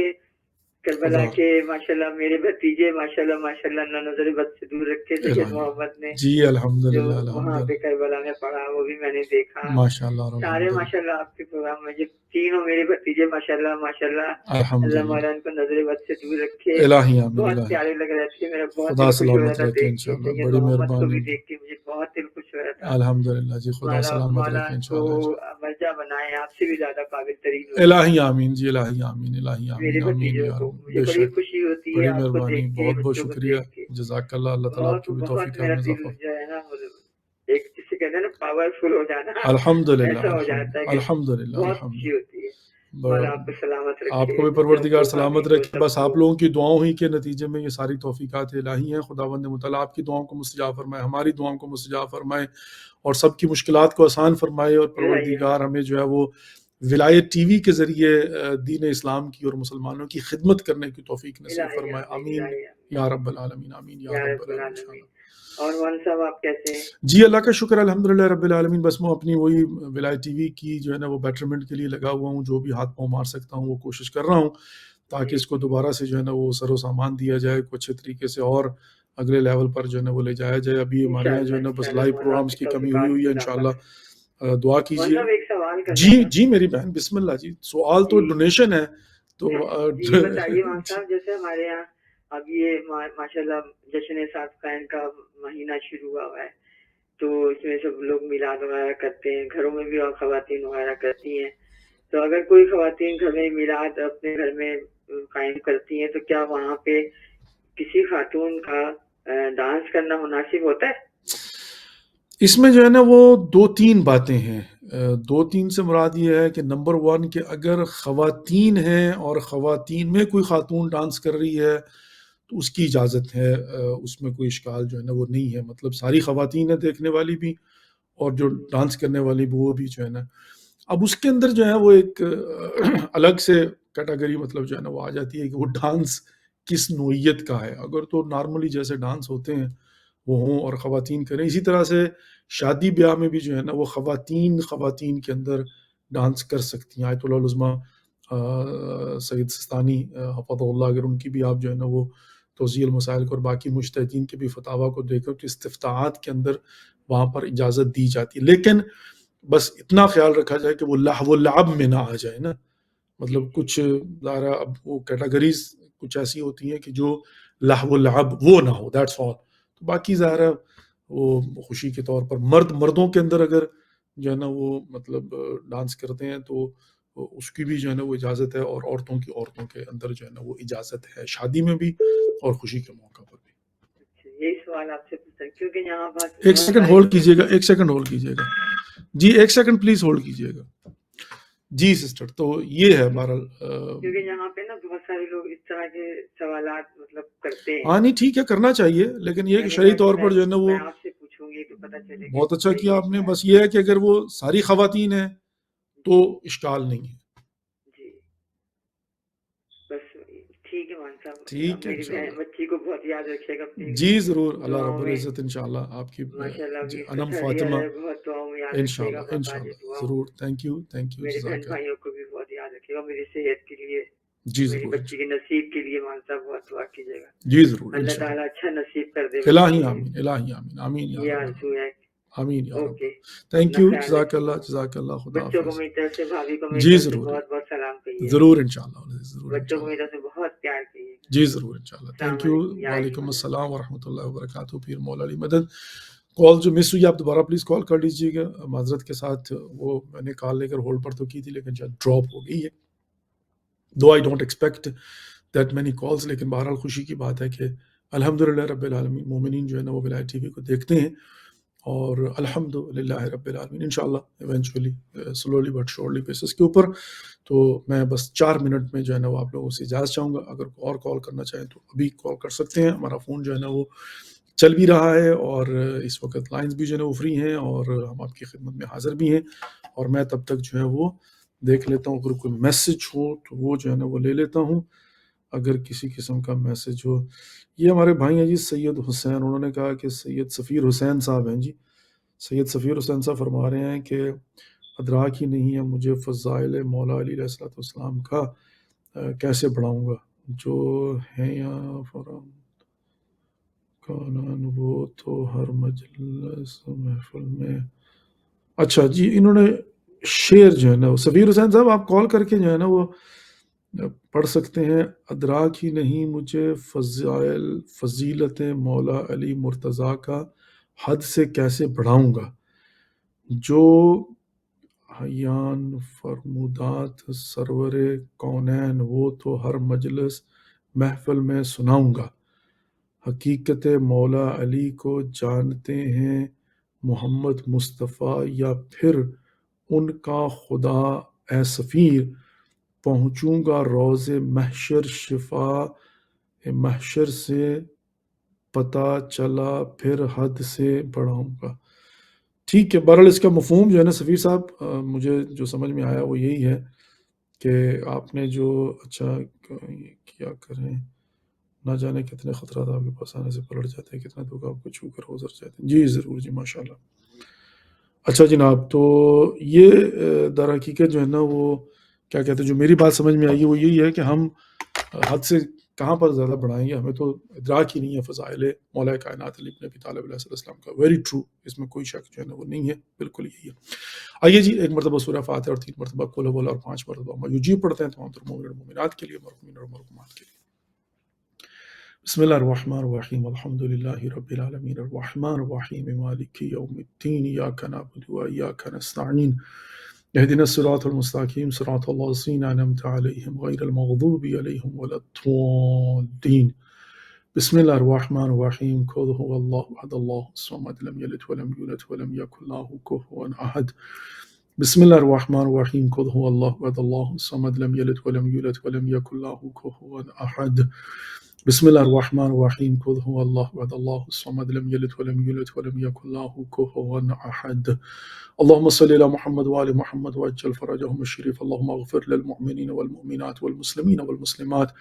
کربلا کے ماشاءاللہ میرے بھتیجے ماشاءاللہ اللہ نظر بد سے دور رکھے سید محمد نے, جی الحمدللہ جو وہاں پہ کربلا میں پڑھا وہ بھی میں نے دیکھا. ماشاءاللہ سارے ماشاءاللہ آپ کے پروگرام میں جو تینوں میرے بھتیجے ماشاءاللہ اللہ مولانا کو نظر بد سے دور رکھے, بہت پیارے لگ رہے تھے. میرا بہت دل خوش ہو رہا تھا دیکھ کے, سید محمد کو بھی دیکھ کے مجھے بہت دل خوش ہو رہا تھا. الحمدللہ جی, خدا سلامت رکھے مولانا کو مرجع بنائے, آپ سے بھی زیادہ قابل ترین. الہی آمین جی, الہی آمین. میرے بھتیجوں کو مجھے بڑی خوشی ہوتی ہے بڑی آپ کو مہربانی, دیکھ کے, بہت بچوں کو شکریہ, دیکھ کے. جزاک اللہ. اللہ تعالیٰ آپ کی بھی توفیق میرا عطا دل فرمائے. جو ہے نا ایک جسے کہتے ہیں نا پاورفل ہو جانا, الحمدللہ ایسا ہو جاتا ہے کہ الحمدللہ بہت خوشی ہوتی ہے. مولا آپ کو سلامت رکھے, آپ کو بھی پروردگار سلامت رکھے. بس آپ لوگوں کی دعاؤں ہی کے نتیجے میں یہ ساری توفیقات الہی ہیں. خداوند مطالعہ آپ کی دعاؤں کو مستجاب فرمائے, ہماری دعاؤں کو مستجاب فرمائے, اور سب کی مشکلات کو آسان فرمائے. اور پروردگار ہمیں جو ہے وہ ولایت ٹی وی کے ذریعے دین اسلام کی اور مسلمانوں کی خدمت کرنے کی توفیق نصیب فرمائے. آمین یا رب العالمین, آمین یا رب العالمین. اور مولانا صاحب آپ کیسے ہیں؟ جی اللہ کا شکر, الحمدللہ رب العالمین. بس میں اپنی وہی ولایت ٹی وی کی جو ہے نا وہ بیٹرمنٹ کے لیے لگا ہوا ہوں. جو بھی ہاتھ پاؤں مار سکتا ہوں وہ کوشش کر رہا ہوں, تاکہ اس کو دوبارہ سے جو ہے نا وہ سر و سامان دیا جائے کو اچھے طریقے سے, اور اگلے لیول پر جو ہے نا وہ لے جایا جائے. ابھی ہمارے یہاں جو ہے نا بس لائیو پروگرامز کی کمی ہوئی ہے. انشاءاللہ دعا کیجیے. جی میری بہن, بسم اللہ جی. سوال تو ڈونیشن ہے تو بتائیے مولانا صاحب, جیسے ہمارے یہاں اب یہ ماشاءاللہ جشن صادقین کا مہینہ شروع ہوا ہے, تو اس میں سب لوگ میلاد وغیرہ کرتے ہیں, گھروں میں بھی اور خواتین وغیرہ کرتی ہیں. تو اگر کوئی خواتین گھر میں میلاد اپنے گھر میں قائم کرتی ہیں, تو کیا وہاں پہ کسی خاتون کا ڈانس کرنا مناسب ہوتا ہے؟ اس میں جو ہے نا وہ 2-3 باتیں ہیں. 2-3 سے مراد یہ ہے کہ نمبر 1 کہ اگر خواتین ہیں اور خواتین میں کوئی خاتون ڈانس کر رہی ہے تو اس کی اجازت ہے, اس میں کوئی اشکال جو ہے نا وہ نہیں ہے. مطلب ساری خواتین ہیں دیکھنے والی بھی, اور جو ڈانس کرنے والی بھی وہ بھی جو ہے نا. اب اس کے اندر جو ہے وہ ایک الگ سے کیٹیگری مطلب جو ہے نا وہ آ جاتی ہے کہ وہ ڈانس کس نوعیت کا ہے. اگر تو نارملی جیسے ڈانس ہوتے ہیں وہ ہوں اور خواتین کریں. اسی طرح سے شادی بیاہ میں بھی جو ہے نا وہ خواتین کے اندر ڈانس کر سکتی ہیں. آیت اللہ العظمیٰ سید سستانی حفظہ اللہ, اگر ان کی بھی آپ جو ہے نا وہ توضیح المسائل کو اور باقی مجتہدین کے بھی فتاویٰ کو دیکھو کہ استفتاءات کے اندر وہاں پر اجازت دی جاتی ہے, لیکن بس اتنا خیال رکھا جائے کہ وہ لہو و لعب میں نہ آ جائے نا. مطلب کچھ ظاہر اب وہ کیٹیگریز کچھ ایسی ہوتی ہیں کہ جو لہو و لعب وہ نہ ہو, دیٹس آل. تو باقی ظاہر ہے وہ خوشی کے طور پر مردوں کے اندر اگر جو ہے نا وہ مطلب ڈانس کرتے ہیں تو اس کی بھی جو ہے نا وہ اجازت ہے، اور عورتوں کے اندر جو ہے نا وہ اجازت ہے، شادی میں بھی اور خوشی کے موقع پر بھی۔ یہی سوال آپ سے پوچھا کیونکہ یہاں بس ایک سیکنڈ ہولڈ کیجیے گا، ایک سیکنڈ ہولڈ کیجیے گا جی، ایک سیکنڈ پلیز ہولڈ کیجیے گا جی سسٹر۔ تو یہ ہے بہرحال، کیونکہ یہاں پہ نا بہت سارے لوگ اس طرح کے سوالات مطلب کرتے ہیں۔ ہاں نہیں ٹھیک ہے، کرنا چاہیے، لیکن یہ کہ شرعی طور پر جو ہے نا وہ میں آپ سے پوچھوں گی تو پتہ چلے کہ بہت اچھا کیا آپ نے۔ بس یہ ہے کہ اگر وہ ساری خواتین ہیں تو اشکال نہیں ہے۔ جی بس ٹھیک ہے مان صاحب، ٹھیک ہے میری انشاءاللہ، بچی کو بہت یاد رکھیے گا اپنی جی ضرور، اللہ دعاؤں رب میں، العزت انشاءاللہ آپ کی ماشاءاللہ ابھی انم تھرڈ ایئر فاطمہ ہے، بہت دعاؤں میں یاد رکھیے گا، انشاءاللہ محتاج دعاؤں، ضرور، تھینک یو میرے بہن جزاک اللہ، بھائیوں کو بھی بہت یاد رکھیے گا، میری صحت کے لیے، جی میری ضرور بچی کے نصیب کے لیے مان صاحب بہت دعا کیجیے گا، جی ضرور اللہ انشاءاللہ، تعالیٰ اچھا نصیب کر دے الہی بچی آمین، الہی آمین، آمین یا یہ رب آرزو ہے۔ آمین یا رب۔ اوکے، تھینک اپنا یو، خیال جزاک رکھیے گا، اللہ، خدا بچوں کو حافظ۔ میری طرف سے، بھابھی کو میری جی طرف سے ضرور، بہت بہت سلام کہیے، ضرور انشاءاللہ، ضرور بچوں کو میری انشاءاللہ، طرف سے بہت پیار کیجیے، جی ضرور انشاءاللہ، السلام تھینک یو، علیکم یا علی وعلیکم مدد۔ السلام ورحمۃ اللہ وبرکاتہ۔ پھر مولا علی مدد۔ کال جو مس ہوئی آپ دوبارہ پلیز کال کر لیجیے گا، معذرت کے ساتھ، وہ میں نے کال لے کر ہولڈ پر تو کی تھی لیکن شاید ڈراپ ہو گئی ہے، دو I don't expect that many calls, لیکن بہرحال خوشی کی بات ہے کہ الحمدللہ رب العالمین، مومنین جو ہے نا وہ ولایت ٹی وی کو دیکھتے ہیں، اور الحمدللہ رب العالمین انشاءاللہ eventually slowly but surely basis کے اوپر۔ تو میں بس 4 منٹ میں جو ہے نا وہ آپ لوگوں سے اجازت چاہوں گا، اگر اور کال کرنا چاہیں تو ابھی کال کر سکتے ہیں، ہمارا فون جو ہے نا وہ چل بھی رہا ہے، اور اس وقت لائنز بھی جو ہے نا وہ فری ہیں، اور ہم آپ کی خدمت میں حاضر بھی ہیں، اور میں تب تک جو ہے وہ دیکھ لیتا ہوں، اگر کوئی میسج ہو تو وہ جو ہے نا وہ لے لیتا ہوں، اگر کسی قسم کا میسج ہو۔ یہ ہمارے بھائی ہیں جی سید حسین، انہوں نے کہا کہ سید سفیر حسین صاحب ہیں جی، سید سفیر حسین صاحب فرما رہے ہیں کہ ادراک ہی نہیں ہے مجھے فضائل مولا علی علیہ الصلوۃ والسلام کا کیسے بڑھاؤں گا، جو ہیں یا فرام کانان وہ تو ہر مجلس محفل میں۔ اچھا جی، انہوں نے شعر جو ہے نا، سفیر حسین صاحب آپ کال کر کے جو ہے نا وہ پڑھ سکتے ہیں، ادراک ہی نہیں مجھے فضیلت مولا علی مرتضیٰ کا حد سے کیسے بڑھاؤں گا، جو حیان فرمودات سرور کونین وہ تو ہر مجلس محفل میں سناؤں گا، حقیقت مولا علی کو جانتے ہیں محمد مصطفیٰ یا پھر ان کا خدا اے سفیر، پہنچوں گا روز محشر شفا محشر سے پتہ چلا پھر حد سے بڑھاؤں گا۔ ٹھیک ہے، بہرحال اس کا مفہوم جو ہے نا سفیر صاحب، مجھے جو سمجھ میں آیا وہ یہی ہے کہ آپ نے جو اچھا کیا کریں، نہ جانے کتنے خطرات آپ کے پاس آنے سے پلٹ جاتے ہیں، کتنا دکھ آپ کو چھو کر گزر جاتے ہیں۔ جی ضرور جی، ماشاء اللہ۔ اچھا جناب، تو یہ در حقیقت جو ہے نا وہ کیا کہتے ہیں، جو میری بات سمجھ میں آئی ہے وہ یہی ہے کہ ہم حد سے کہاں پر زیادہ بڑھائیں گے، ہمیں تو ادراک ہی نہیں ہے فضائل مولا کائنات علی بن ابی طالب علیہ السلام کا۔ ویری ٹرو، اس میں کوئی شک جو ہے نا وہ نہیں ہے، بالکل یہی ہے۔ آئیے جی، ایک مرتبہ سورہ فاتحہ اور 3 مرتبہ قل هو اللہ اور 5 مرتبہ مایوجیب پڑھتے ہیں تمام تر مومن اور مومنات کے لیے، مرحومین اور مرحومات کے لیے۔ بسم اللہ الرحمن الرحیم، الحمد للہ رب العالمین، الرحمن الرحیم، مالک یوم الدین، ایاک نعبد و ایاک نستعین، اهدنا الصراط المستقیم، صراط الذین انعمت علیہم غیر المغضوب علیہم ولا الضالین۔ بسم اللہ الرحمن الرحیم، قل هو اللہ احد اللہ الصمد لم یلد ولم یولد ولم یکن له کفوا احد۔ بسم اللہ الرحمن الرحیم، قل هو اللہ احد اللہ الصمد لم یلد ولم یولد ولم یکن له کفوا احد۔ بسم اللہ الرحمن الرحیم، قل هو اللہ احد اللہ الصمد لم یلد ولم یولد ولم یکن له کفوا احد۔ اللهم صل على محمد وآل محمد وعجل فرجهم الشريف، اللهم اغفر للمؤمنين والمؤمنات والمسلمين والمسلمات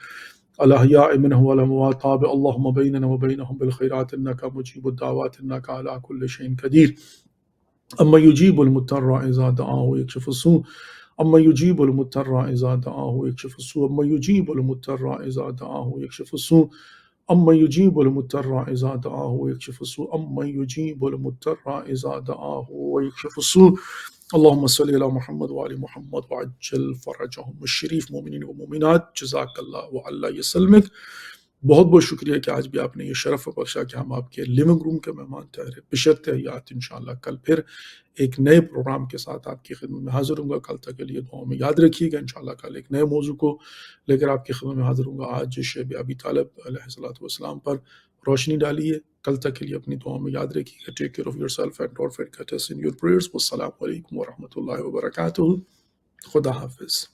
الأحياء منهم والأموات، طاب اللهم بيننا وبينهم بالخيرات إنك مجيب الدعوات إنك على كل شيء قدير، أما يجيب المضطر إذا دعاه ويكشف السوء، أما يجيب المضطر إذا دعاه ويكشف السوء، أما يجيب المضطر إذا دعاه ويكشف السوء، أما يجيب المضطر إذا دعاه ويكشف السوء، أما يجيب المضطر إذا دعاه ويكشف السوء۔ اللهم صل على محمد وآل محمد وعجل فرجهم الشريف، مؤمنين ومؤمنات، جزاك الله وعلى يسلمك۔ بہت بہت شکریہ کہ آج بھی آپ نے یہ شرف بخشا کہ ہم آپ کے لیونگ روم کے مہمان ٹھہرے. بشرط حیات انشاءاللہ کل پھر ایک نئے پروگرام کے ساتھ آپ کی خدمت میں حاضر ہوں گا. کل تک کے لیے دعاؤں میں یاد رکھیے گا. انشاءاللہ کل ایک نئے موضوع کو لے کر آپ کی خدمت میں حاضر ہوں گا. آج شیب ابی طالب علیہ الصلوۃ والسلام پر روشنی ڈالیے. کل تک کے لیے اپنی دعاؤں میں یاد رکھیے گا. Take care of yourself and don't forget us in your prayers. والسلام علیکم ورحمۃ اللہ وبرکاتہ. خدا حافظ.